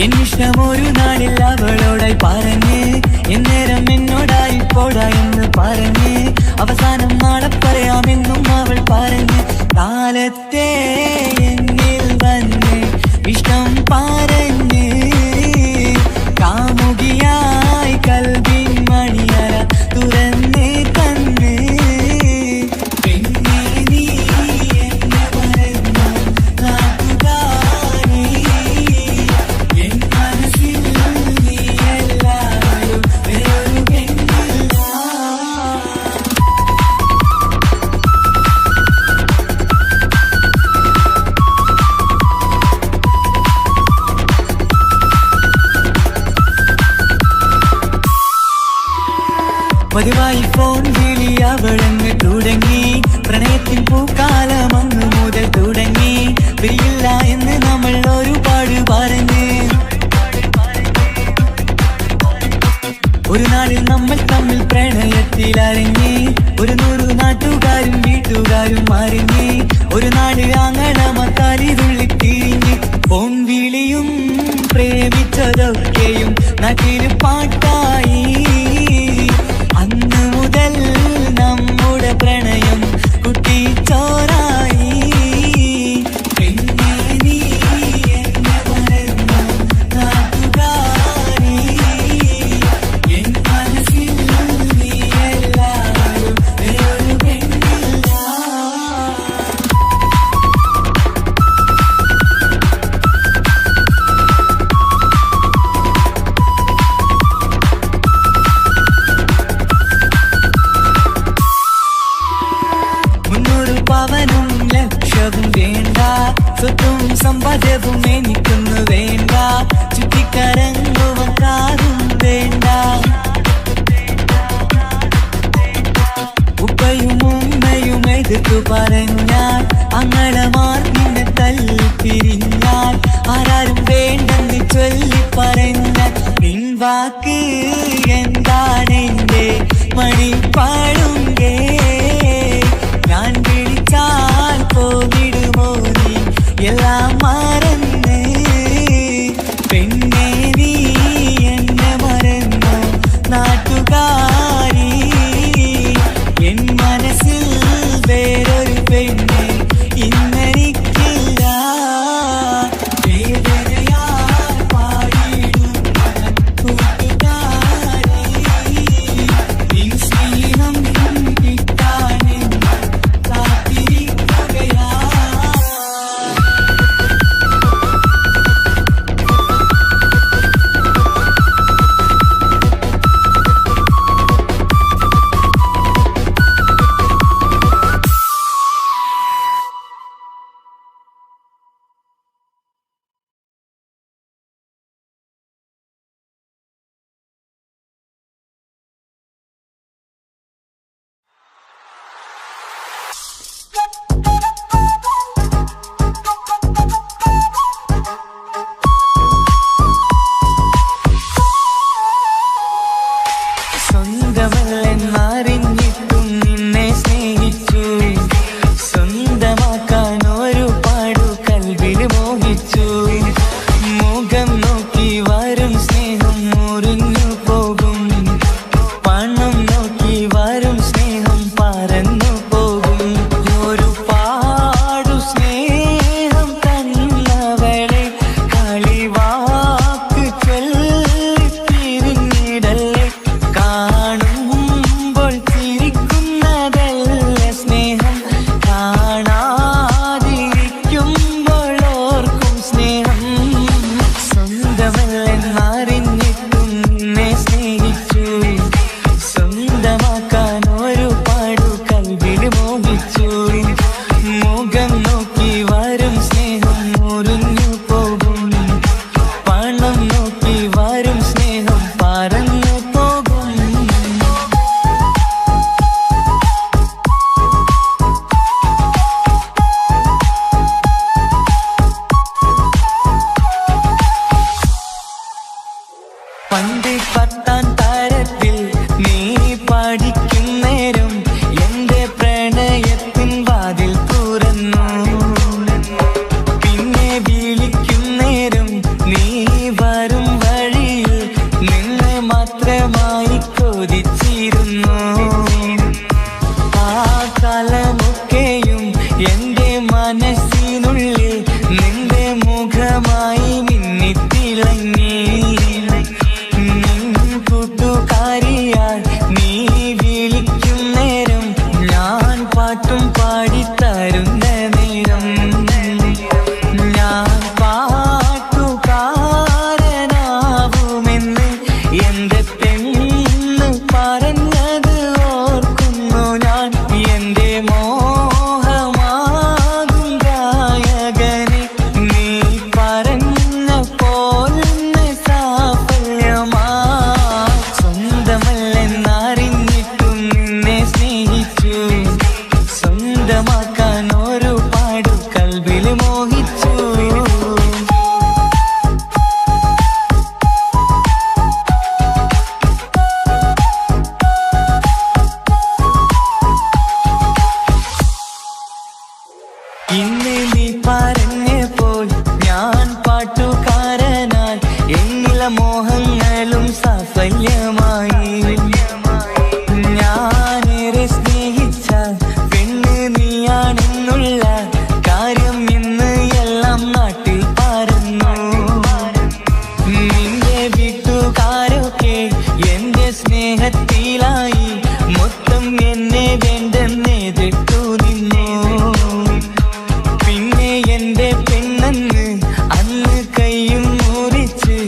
എന്നിഷ്ടം ഒരു നാളിൽ അവളോടായി പറഞ്ഞ് എന്നേരം എന്നോടായി പോടാ എന്ന് പറഞ്ഞ് അവസാനം നാളെ പറയാമെന്നും അവൾ പറഞ്ഞ് കാലത്തെ എന്നിൽ വന്ന് ഇഷ്ടം പറഞ്ഞ് കാമുകിയായി കൽവിൻ മണിയറ തുറന്ന് കണ്ണ് പിന്നെ നീ എന്നെ മറന്നു നാട്ടുകാരി എൻ മനസ്സിൽ നീ എല്ലാവരും വേറൊരു പെണ്ണില്ല. പതിവായി ഫോൺ വിളി അവളങ്ങ് തുടങ്ങി പ്രണയത്തിൻ പൂക്കാലം അന്ന് മുതൽ തുടങ്ങി പിരിയില്ല എന്ന് നമ്മൾ ഒരുപാട് പറഞ്ഞ് ഒരു നാളിൽ നമ്മൾ തമ്മിൽ പ്രണയത്തിൽ അരങ്ങി 100 നാട്ടുകാരും വീട്ടുകാരും അറിഞ്ഞ് ഒരു നാട് ആങ്ങളമക്കാലി തുള്ളിത്തിരിഞ്ഞ് ഫോൺ വിളിയും പ്രേമിച്ചതൊക്കെയും നാട്ടിൽ പാട്ടായി അന്ന് മുതൽ നമ്മുടെ പ്രണയം കുട്ടിച്ചോറായി പിന്നെ നീ എന്നെ മറന്നു നാട്ടുകാരി എൻ മനസ്സിൽ നീ എല്ലാവരും വേറൊരു പെണ്ണില്ല. പവനും ലക്ഷവും വേണ്ട സ്വത്തും സമ്പാദ്യവും എനിക്കൊന്നു വേണ്ട ചുറ്റിക്കറങ്ങുവാൻ കാറും വേണ്ട ഉപ്പയും ഉമ്മയും എതിർത്തു പറഞ്ഞാൽ അങ്ങളമാർ നിന്നെ തല്ലി പിരിഞ്ഞാൽ ആരാരും വേണ്ടെന്ന് ചൊല്ലി പറഞ്ഞാൽ പിൻവാക്ക് എന്താണെന്റെ മണിപ്പാടുങ്കേ ഞാൻ വിളിച്ചാൽ പോയിടുമോ നീ എല്ലാം മറന്ന് പെണ്ണേ നീ എന്നെ മറന്നു നാട്ടുകാരി എൻ മനസ്സിൽ വേറൊരു പെണ്ണ് ഇന്നെനിക്കില്ല. മുഖമായി മിന്നിത്തിളങ്ങി കൂട്ടുകാരിയാൽ നീ വിളിക്കും നേരം ഞാൻ പാട്ടും പാടിത്തരുന്ന നേരം ഞാൻ പാട്ടുകാരനാവുമെന്ന് എന്റെ പെണ്ണ് പറഞ്ഞത് ഓർക്കുന്നു ഞാൻ. എന്റെ മോഹമാകും ഗായകനെ നീ പറഞ്ഞ പോലൊന്ന് സാഫല്യമാ. സ്വന്തമല്ലെന്നറിഞ്ഞിട്ടും നിന്നെ സ്നേഹിച്ചു, സ്വന്തമാക്കാൻ ഒരുപാട് കൽബിൽ മോഹിച്ചു. ഇന്ന് നീ പറഞ്ഞപ്പോൾ ഞാൻ പാട്ടുകാരനാൽ എന്നിലെ മോഹങ്ങളും സാഫല്യമായി. ഞാനേറെ സ്നേഹിച്ച പെണ്ണ് നീയാണെന്നുള്ള കാര്യം ഇന്ന് എല്ലാം നാട്ടിൽ പറഞ്ഞു. നിന്റെ വീട്ടുകാരൊക്കെ എന്റെ സ്നേഹത്തിലായി, മൊത്തം എന്നെ വേണ്ടെന്നെതിർത്തു നിന്നു. പിന്നെ എന്റെ പെണ്ണെന്ന് അന്ന് കൈയും മുറിച്ച്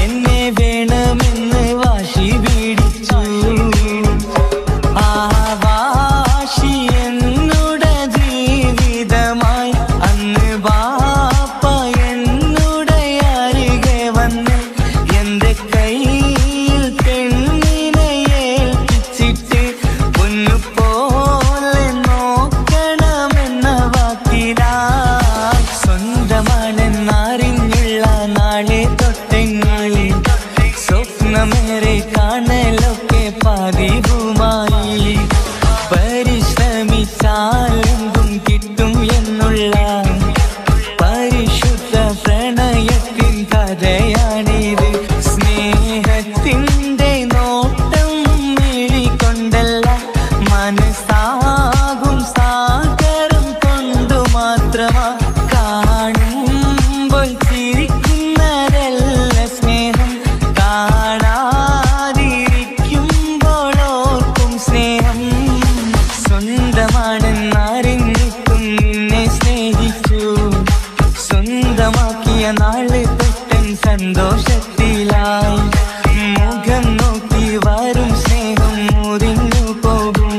എന്നെ വേണമെന്ന് വാശി പിടിച്ചു. ആ വാശി എന്നുടെ ജീവിതമായി. അന്ന് ബാപ്പ എന്നുടെ അരികെ വന്ന് എന്റെ കയ്യിൽ പെണ്ണിനെ ഏൽപ്പിച്ചിട്ട് പൊന്നുപോലെ നോക്കണമെന്ന വാക്കിലാ. സ്വന്തമാണെന്നറിഞ്ഞുള്ള നാളെ തൊട്ടെങ്ങളെ സ്വപ്നമേറെ കാണലൊക്കെ പതിവുമായി. പരിശ്രമിച്ചാലെന്തും കിട്ടും എന്നുള്ള പരിശുദ്ധ പ്രണയത്തിൻ കഥയാണിത്. സ്നേഹത്തിൻ്റെ നോട്ടം മിഴികൊണ്ടല്ല, മനസ്സാകും സാഗരം കൊണ്ടു മാത്രമാ. കാണുമ്പോൾ ചിരിക്കുന്നതല്ല സ്നേഹം, കാണാതിരിക്കുമ്പോൾ ഓർക്കും സ്നേഹം. സ്വന്തമാണെന്നറിഞ്ഞിട്ടും നിന്നെ സ്നേഹിച്ചു, സ്വന്തമാക്കിയ നാളെ തൊട്ടൻ സന്തോഷത്തിലായി. മുഖം നോക്കി വരും സ്നേഹം മുറിഞ്ഞു പോകും,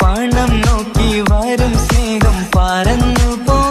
പണം നോക്കി വരും സ്നേഹം പറന്നു പോകും.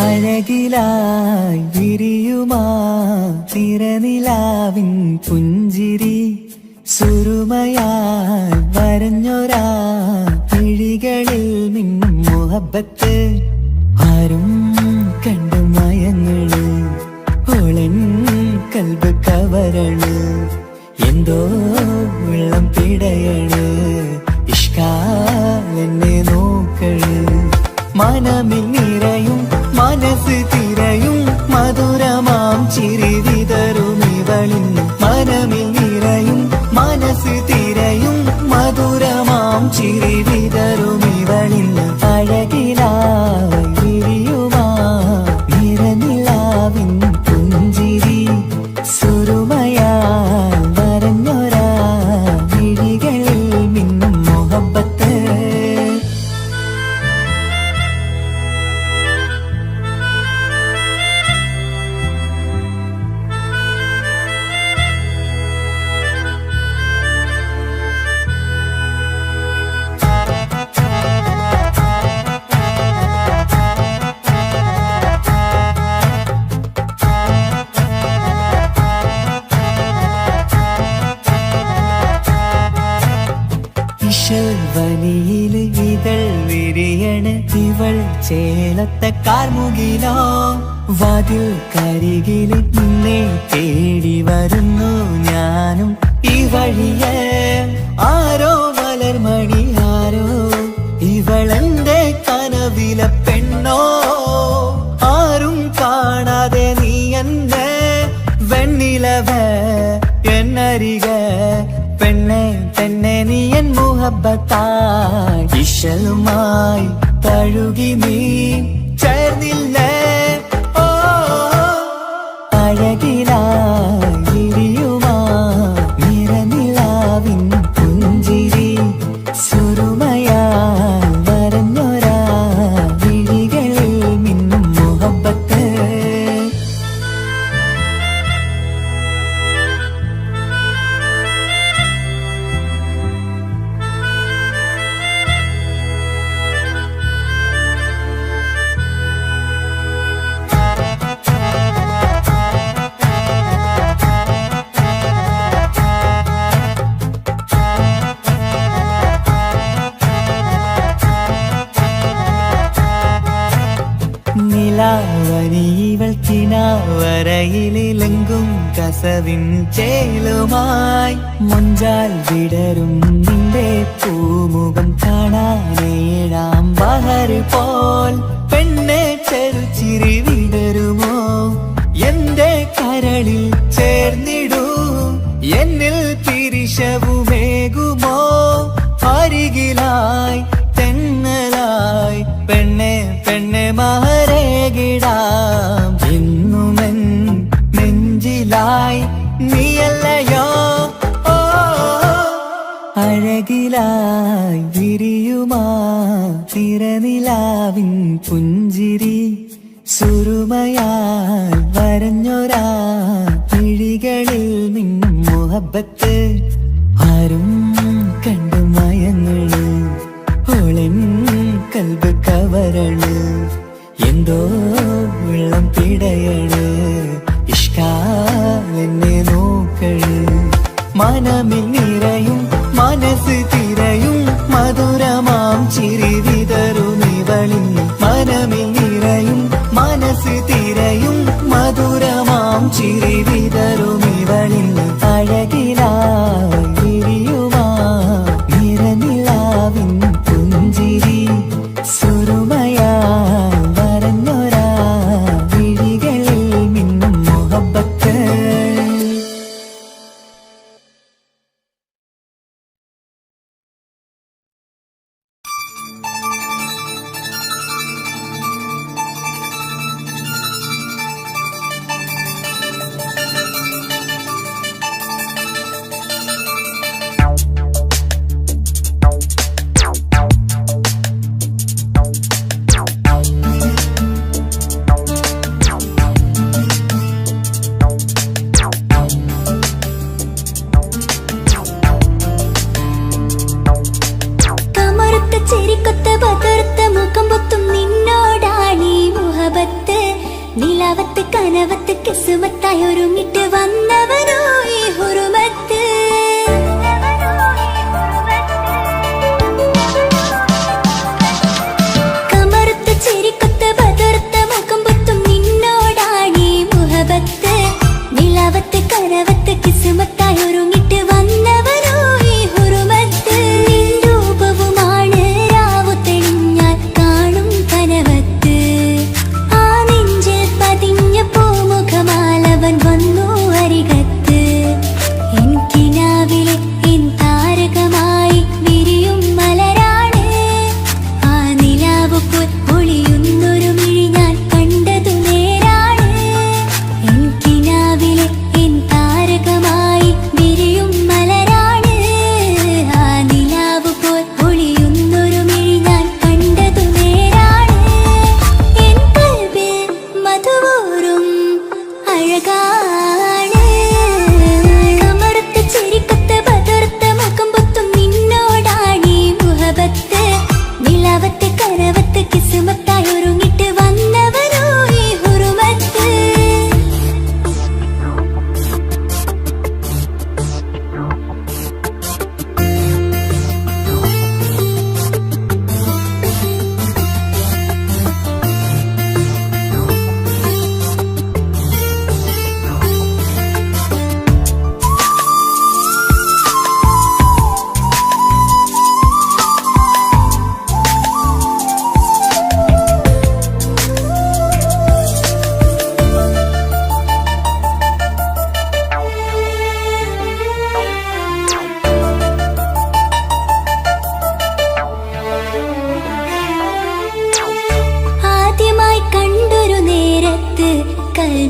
അഴകിലായി വിരിയുമാ തിരനിലാവിൻ പുഞ്ചിരി, സുരുമയാൽ വരഞ്ഞൊരാ കിഴികളിൽ മിന്നും മുഹബത്ത്. ആരും കണ്ടു മയങ്ങള് ഓളൻ കൽബ് കവരണ്, എന്തോ വെള്ളം പിടയണ്, ഇഷ്കാലെന്നെ നോക്കള്. മനമിൽ നിറയും മനസ്സ് തിരയും മധുരമാം ചിരി വിതറും ഇവളിൻ മനമിൽ നിറയും മനസ്സ് തിരയും മധുരമാം ചിരി വിതറും ഇവളിന്ന് അഴകിലായി വിരിയുമാ നിറനിലാവിൻ പുഞ്ചിരി സുറുമയാൽ വരഞ്ഞൊരാ വിഴികളിൽ മിന്നും മുഹബത്ത് വനിയില് ഇതൾ വിരിയണ് ഇവൾ ചേലത്തെ കാർമുകിലോ വാതിൽ കരികില് നിന്നെ തേടി വരുന്നു ഞാനും ഈ വഴിയെ ആരോ മലർമണി ആരോ ഇവളെന്റെ കനവിലെ പെണ്ണോ ആരും കാണാതെ നീ എന്നെ വെണ്ണിലവ എന്നരിക പെണ്ണെ പെണ്ണെ നീ എൻ മുഹബത്തായി ഇശലുമായി തഴുകി നീ ചേർന്നില്ലേ ഓ അഴകിലായി വിരിയുമാ നിറനിലാവിൻ പുഞ്ചിരി സുറുമയാൽ വരഞ്ഞൊരാ വിഴികളിൽ മിന്നും മുഹബത്ത് നിലാവനിവൾ കിനാവരയിലെങ്കും കസവിൻ ചേലുമായി മുഞ്ചാൽ വിടരും നിന്റെ പൂമുഖം കാണാനേഴാം ബഹർ പോൽ പെണ്ണെ ചെറുചിരി വിടരുമോ എന്റെ കരളിൽ ചേർന്നിടൂ എന്നിൽ തിരിശവുമേകുമോ അരികിലായി തെന്നലായി പെണ്ണെ പെണ്ണെ മഹരേകിടാം എന്നുമെൻ നെഞ്ചിലായി നീയല്ലയോ ഓ അഴകിലായി വിരിയുമാ തിരനിലാവിൻ പുഞ്ചിരി സുറുമയാൽ വരഞ്ഞൊരാ വിഴികളിൽ നിന്നും മുഹബത്ത് ആരും കണ്ടു മയങ്ങള് ഓളൻ കൽബ് കവരണ് എന്തോ വെള്ളം പിടയണ് ഇഷ്കാലെന്നെ നോക്കള് മനമിൽ നിറയും മനസ്സ് തിരയും മധുരമാം ചിരി വിതറും ഇവളിൻ മനമിൽ നിറയും മനസ്സ് തിരയും മധുരമാം ചിരി വിതറും ഇവളിൻ അഴകിലായി വിരിയുമാ നിറനിലാവിൻ പുഞ്ചിരി സുറുമയാൽ വരഞ്ഞൊരാ വിഴികളിൽ മിന്നും മുഹബത്ത്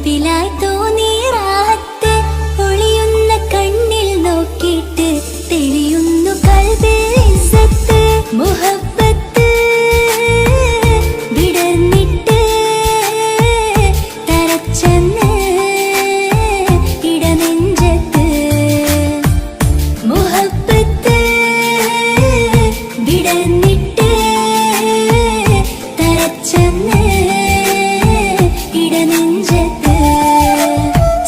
കൽബിലായി തോന്നി റാഹത്ത് ഒളിയുന്ന കണ്ണിൽ നോക്കിയിട്ട് തെളിയുന്നു കൽബിൽ ഇസ്സത്ത് മുഹബ്ബത്ത് വിടർന്നിട്ട് തരച്ചെന്ന് ഇടനെഞ്ചത്ത് മുഹബ്ബത്ത് വിടർന്നിട്ട് തരച്ചെന്ന് ഇടനെഞ്ചത്ത്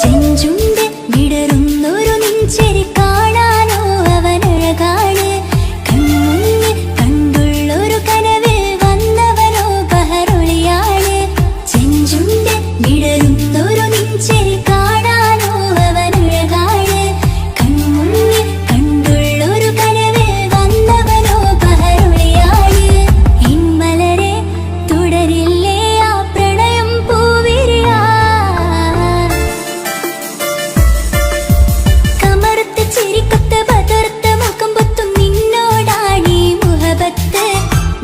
ചെഞ്ചുണ്ട് വിടരുന്നൊരു നെഞ്ചരി കാണാനോ അവനഴകാണ് കൺമുന്നിൽ കണ്ടുള്ളൊരു കനവിൽ വന്നവനോ ബഹറൊളിയാണ് ചെഞ്ചുണ്ട് വിടരുന്നൊരു നെഞ്ചരി കാണാനോ അവനഴകാണ് കൺമുന്നിൽ കണ്ടുള്ളൊരു കനവിൽ വന്നവനോ ബഹറൊളിയാണ് ഇൻമലരെ തുടരില്ലേ ആ പ്രണയം പൂവിരിയാ കമറുത്ത ചിരിക്കൊത്ത ബദർത്ത മുഖം പൊത്തും നിന്നോടാണീ മുഹബത്ത്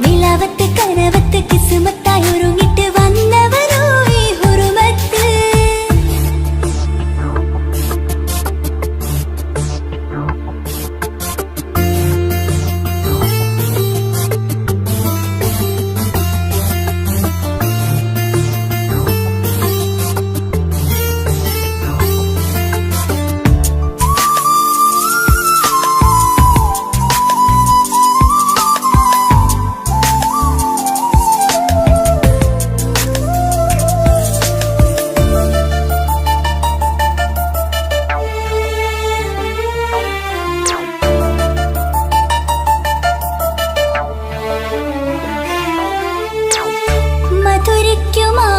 നിലവത്ത് കനവത്ത് കിസ്മത്തായി ഒരുങ്ങിട്ട് വന്നവനോ ഈ ഹുറുമത്ത്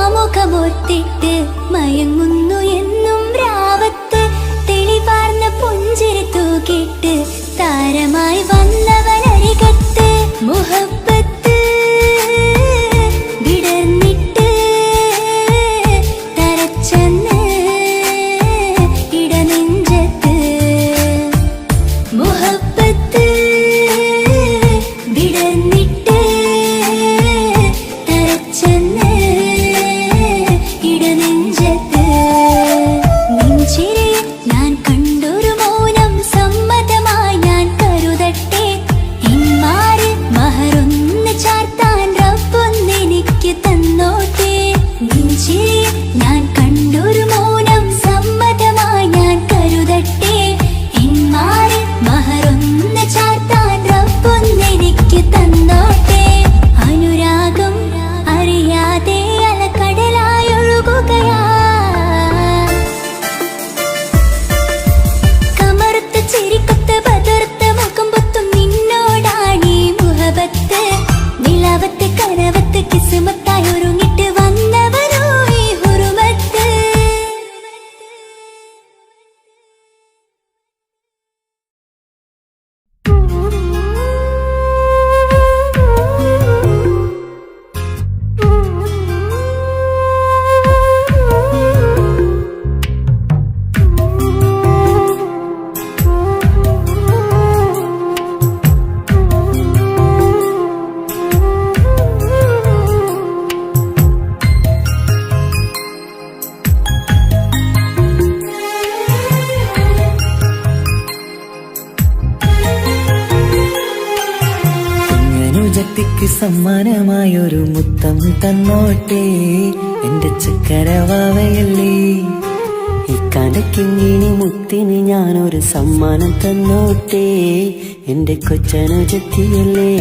മധുരിക്കുമാമുഖമോർത്തിട്ട് മയങ്ങുന്നു എന്നും രാവത്ത് തെളിവാർന്ന പുഞ്ചിരി തൂക്കിട്ട് താരമായി വന്നവനരികത്ത് മുഹബ്ബത്ത് വിടർന്നിട്ട് തരച്ചെന്ന് ഇടനെഞ്ചത്ത് മുഹബ്ബത്ത് വിടർന്നിട്ട് തരച്ചെന്ന് ഇടനെഞ്ചത്ത് നെഞ്ചിരിയിൽ ഞാൻ കണ്ടൊരു മൗനം സമ്മതമായി ഞാൻ കരുതട്ടെ എന്മാരിൽ മഹറൊന്ന് ചാർത്താൻ റബ്ബൊന്നെനിക്ക് തന്നോട്ടെ നെഞ്ചിരിയിൽ ഞാൻ കണ്ടൊരു മൗനം സമ്മതമായി ഞാൻ കരുതട്ടെ എന്മാരിൽ മഹറൊന്ന് ചാർത്താൻ റബ്ബൊന്നെനിക്ക് തന്നോട്ടെ അനുരാഗം അറിയാതെ അലക്കടലായി ഒഴുകുകയാ കമറുത്ത ചിരിക്കൊത്ത ബദർത്ത മുഖം പൊത്തും നിന്നോടാണീ മുഹബത്ത് നിലവത്ത് കനവത്ത് കിസ്മത്തായി ഒരുങ്ങിട്ട് വന്നവനോ ഈ ഹുറുമത്ത് കുഞ്ഞനുജത്തിക്ക് സമ്മാനമായൊരു മുത്തം തന്നോട്ടെ എന്റെ ചക്കരവാവയല്ലേ ഈ കടക്കിങ്ങിനി മുത്തിന് ഞാനൊരു സമ്മാനം തന്നോട്ടെ എന്റെ കൊച്ചനുജത്തിയല്ലേ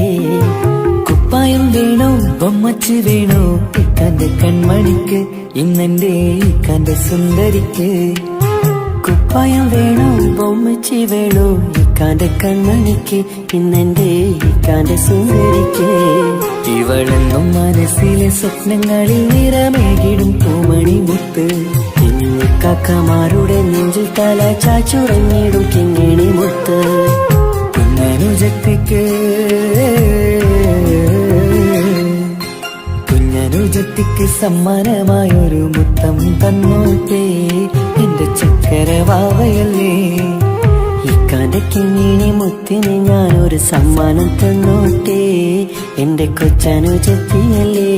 കുപ്പായം വേണോ ബൊമ്മച്ച് വേണോ ഇക്കാന്റെ കൺമണിക്ക് ഇന്നെന്റെ ഇക്കാന്റെ സുന്ദരിക്ക് കുപ്പായം വേണോ ബൊമ്മച്ചി വേണോ ഇക്കാന്റെ കൺമണിക്ക് ഇന്നെന്റെ ഇക്കാന്റെ സുന്ദരിക്ക് ഇവളെന്നും മനസ്സിലെ സ്വപ്നങ്ങളിൽ നിറമേകിടും പൂമണി മുത്ത് കാക്കമാരുടെ നെഞ്ചിൽ തല ചാച്ചുറങ്ങിടും കിങ്ങിണി മുത്ത് കുഞ്ഞനുജത്തിക്ക് കുഞ്ഞനുജത്തിക്ക് സമ്മാനമായൊരു മുത്തം തന്നോട്ടെ എന്റെ ചക്കരവാവയല്ലേ ഇക്കാന്റെ കിങ്ങിണി മുത്തിന് ഞാനൊരു സമ്മാനം തന്നോട്ടെ എന്റെ കൊച്ചനുജത്തിയല്ലേ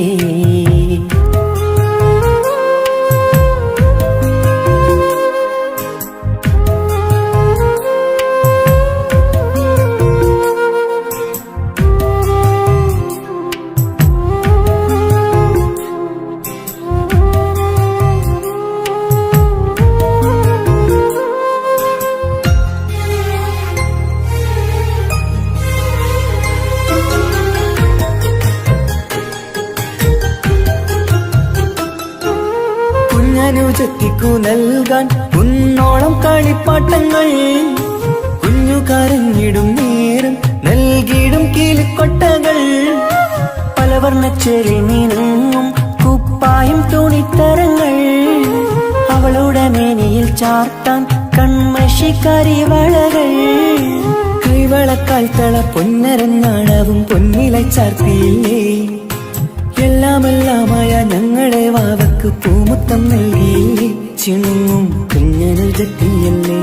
അനുജത്തിക്കു നൽകാൻ കുന്നോളം കളിപ്പാട്ടങ്ങൾ. കുഞ്ഞു കരഞ്ഞിടും നേരം നൽകിയിടും കീലിക്കൊട്ടകൾ. പലവർണ്ണച്ചേരി മീനും കുപ്പായും തുണിത്തരങ്ങൾ. അവളുടെ മേനിയിൽ ചാർത്താൻ കൺമഷി കരിവളകൾ. കൈവളക്കാൽ തള പൊന്നരഞ്ഞാണവും പൊന്നില ചാർത്തിയില്ലേ. എല്ലാമെല്ലാമായ ഞങ്ങളെ വാവക്ക് പൂമുത്തം നൽകിയില്ലേ. ചിണുങ്ങും കുഞ്ഞനുജത്തിയല്ലേ.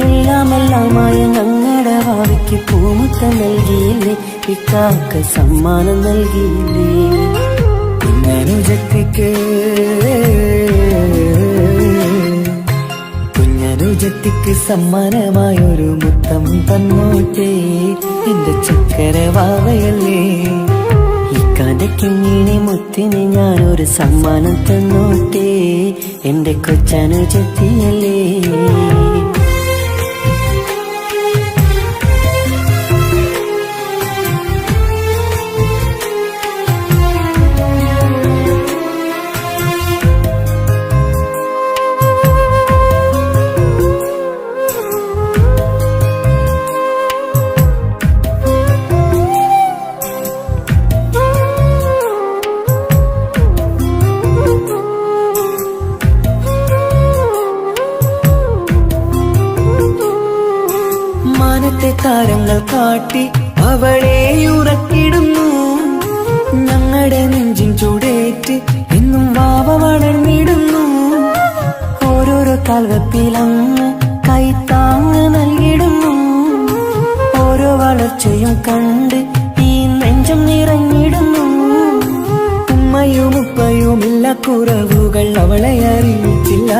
എല്ലാമെല്ലാമായ ഞങ്ങളുടെ ഭാവിക്ക് പൂമുത്തം നൽകിയില്ലേ. ഇക്കാക്ക് സമ്മാനം നൽകിയില്ലേ. കുഞ്ഞനുജത്തിക്ക് സമ്മാനമായൊരു മുത്തം തന്നോട്ടേ എന്റെ ചക്കര വാവയല്ലേ. ഇക്കാന്റെ കിങ്ങിണി മുത്തിന് ഞാനൊരു സമ്മാനം തന്നോട്ടേ എന്റെ കൊച്ചനുജത്തിയല്ലേ. താരങ്ങൾ കാട്ടി അവളെ ഉറക്കിടുന്നു. ഞങ്ങളുടെ നെഞ്ചിൻ ചൂടേറ്റ് എന്നും വാവ വളർന്നിടുന്നു. ഓരോരോ കാൽവെപ്പിലങ്ങ് കൈത്താങ്ങ് നൽകിടുന്നു. ഓരോ വളർച്ചയും കണ്ട് ഈ നെഞ്ചം നിറഞ്ഞിടുന്നു. ഉമ്മയും ഉപ്പയുമില്ല കുറവുകൾ അവളെ അറിയിച്ചില്ല.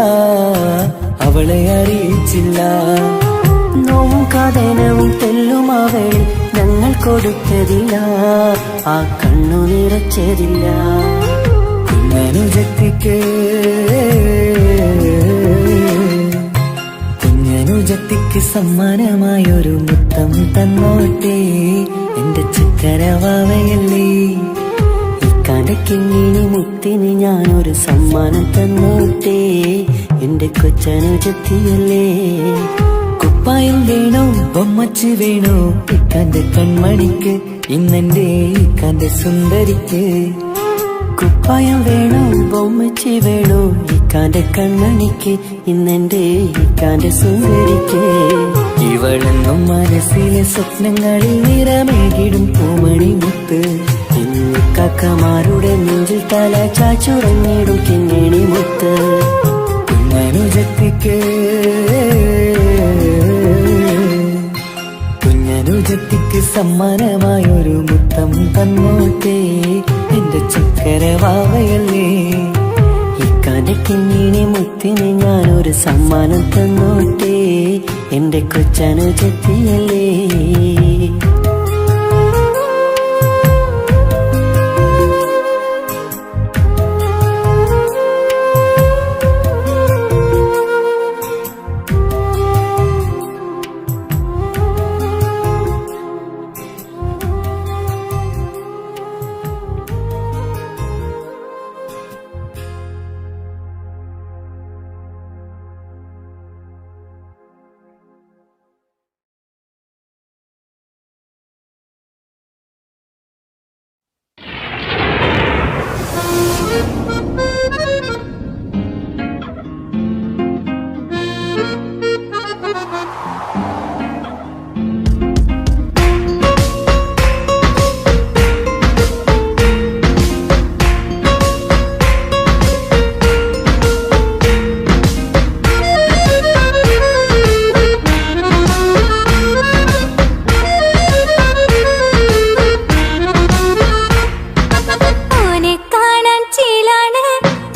നോവും കഥനവും തെല്ലും അവളിൽ ഞങ്ങൾ കൊടുത്തതില്ല. ആ കണ്ണു നിറച്ചതില്ല. കുഞ്ഞനുജത്തിക്ക് സമ്മാനമായൊരു മുത്തം തന്നോട്ടേ എന്റെ ചക്കര വാവയല്ലേ. ഇക്കാന്റെ കിങ്ങിണി മുത്തിന് ഞാനൊരു സമ്മാനം തന്നോട്ടേ എന്റെ കൊച്ചനുജത്തിയല്ലേ. കുപ്പായം വേണോ ബൊമ്മച്ച് വേണോ ഇക്കാന്റെ കൺമണിക്ക് ഇന്നെന്റെ ഇക്കാന്റെ സുന്ദരിക്ക്. കുപ്പായം വേണോ ബൊമ്മച്ചി വേണോ ഇക്കാന്റെ കൺമണിക്ക് ഇന്നെന്റെ ഇക്കാന്റെ സുന്ദരിക്ക്. ഇവളെന്നും മനസ്സിലെ സ്വപ്നങ്ങളിൽ നിറമേകിടും പൂമണി മുത്ത്. ഇന്ന് കാക്കമാരുടെ നെഞ്ചിൽ തല ചാച്ചുറങ്ങിടും കിങ്ങിണി മുത്ത്. കുഞ്ഞനുജത്തിക്ക് സമ്മാനമായൊരു മുത്തം തന്നോട്ടേ എന്റെ ചക്കര വാവയല്ലേ. ഇക്കാന്റെ കിങ്ങിണി മുത്തിന് ഞാനൊരു സമ്മാനം തന്നോട്ടേ എന്റെ കൊച്ചനുജത്തിയല്ലേ.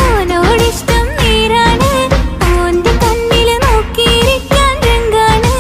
ഓനോടിഷ്ടം നേരാണ്. ഓന്റെ കണ്ണില് നോക്കിയിരിക്കാൻ രംഗാണ്.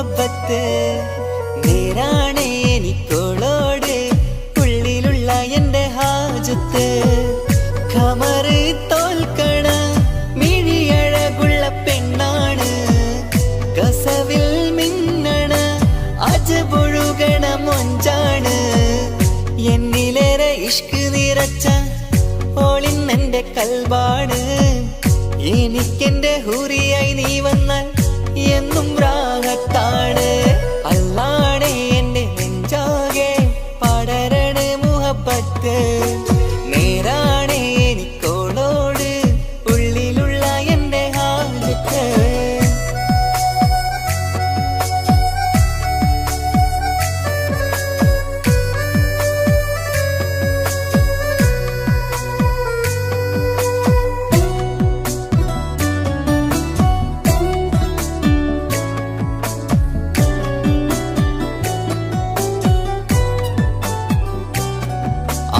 മുഹബത്ത് നേരാണ് എനിക്കോളോട് ഉള്ളിലുള്ള എൻ്റെ ഹാജത്ത് ഖമറ് തോൽക്കണ മിഴിയഴകുള്ള പെണ്ണാണ് കസവിൽ മിന്നണ അജബൊഴുകണ മൊഞ്ചാണ് എന്നിലേറെ ഇഷ്ക് നിറച്ച ഓളിന്നെന്റെ കൽബാണ് എനിക്കെന്റെ ഹൂറിയായി നീ വന്നാൽ എന്നും രാഗത്താണ് അല്ലാണേ എന്റെ നെഞ്ചാകെ പടരണ മുഹബത്ത് നേരാണേ എനിക്കോളോട് ഉള്ളിലുള്ള എൻ്റെ ഹാജത്ത്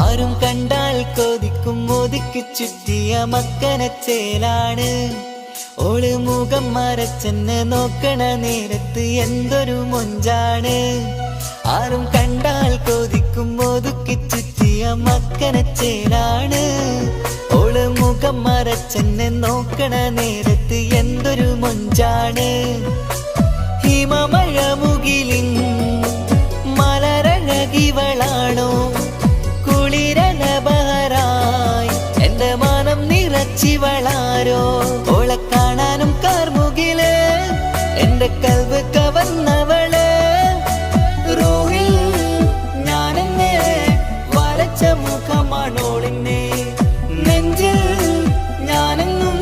ആരും കണ്ടാൽ കൊതിക്കും ഒതുക്കി ചുറ്റിയ മക്കനച്ചേലാണ് ഓള് മുഖം മറച്ചെന്നെ നോക്കണ നേരത്ത് എന്തൊരു മൊഞ്ചാണ് ആരും കണ്ടാൽ കൊതിക്കും ഒതുക്കി ചുറ്റിയ മക്കനച്ചേലാണ് ഓള് മുഖം മറച്ചെന്നെ നോക്കണ നേരത്ത് എന്തൊരു മൊഞ്ചാണ് ഹിമമഴ മുകിലിൻ മലരഴകിവളാണോ കുളിരലബഹരായി എന്റെ മാനം നിറച്ചിവളാരോ ഓളെ കാണാനും കാർമുകില് എന്റെ കൽവ് കവർന്നവള് റോഹിൽ ഞാനെന്നെ വരച്ച മുഖമാണോളിന്നെ നെഞ്ചിൽ ഞാനെന്നും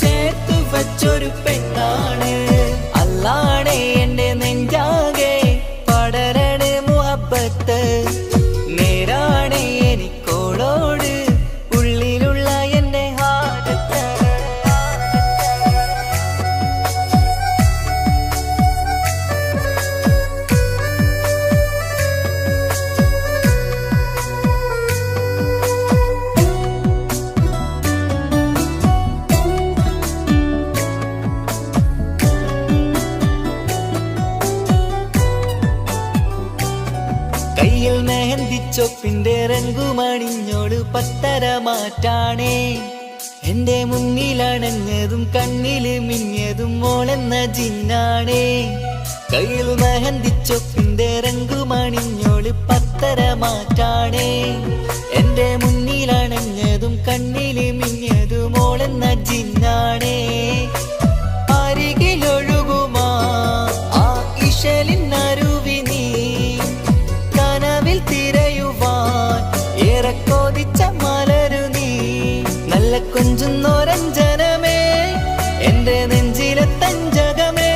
ചേർത്തു വച്ചൊരു പെണ്ണാണ് അല്ലാണേ എന്റെ നെഞ്ചാകെ പടരണ മുഹബത്ത് നേരാണേ എനിക്കോളോട് ഉള്ളിലുള്ള എൻ്റെ ഹാജത്ത് കയ്യിൽ മെഹന്തിച്ചൊപ്പിന്റെ രംഗുമണിഞ്ഞോട് പത്തര മാറ്റാണേ എന്റെ മുന്നിലണഞ്ഞതും കണ്ണില് മിഞ്ഞതും മോളെന്ന ജിന്നാണേ കയ്യിൽ മെഹന്തിച്ചൊപ്പിന്റെ രംഗുമണിഞ്ഞോട് പത്തര മാറ്റാണേ എന്റെ മുന്നിലണഞ്ഞതും കണ്ണില് മിഞ്ഞതും മോളെന്ന ജിന്നാണേ അരികിലൊഴുകുമാ ആ ഇശലിനരുവി നീ കനവിൽ തിരയുവാൻ ഏറെ കൊതിച്ച മലരു നീ നല്ല കൊഞ്ചുന്നോരഞ്ജനമേ എന്റെ നെഞ്ചിലെ തഞ്ചകമേ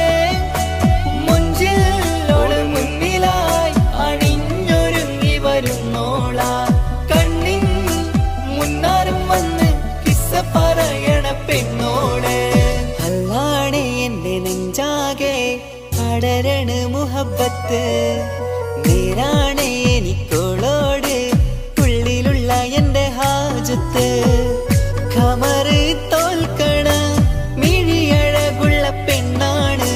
മുഞ്ചിൽ ഓള് മുന്നിലായി അണിഞ്ഞൊരുങ്ങി വരുന്നോള കണ്ണിൻ മുന്നാരും വന്ന് കിസ്സ പറയണ പെണ്ണോള് അല്ലാണേ എന്റെ നെഞ്ചാകെ പടരണ മുഹബത്ത് നേരാണേ എനിക്കോളോട് ഉള്ളിലുള്ള എൻ്റെ ഹാജത്ത് ഖമറ് തോൽക്കണ മിഴിയഴകുള്ള പെണ്ണാണ്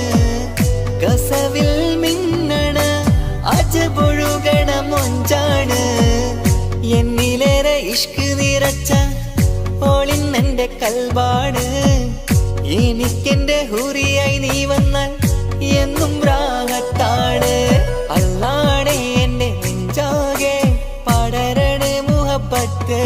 കസവിൽ മിന്നണ അജബൊഴുകണ മൊഞ്ചാണ് എന്നിലേറെ ഇഷ്ക് നിറച്ച ഓളിന്നെന്റെ കൽബാണ് എനിക്കെന്റെ ഹൂറിയായി നീ വന്നാൽ എന്നും രാഗത്താണ് അല്ലാണേ എന്റെ നെഞ്ചാകെ പടരണ മുഹബത്ത്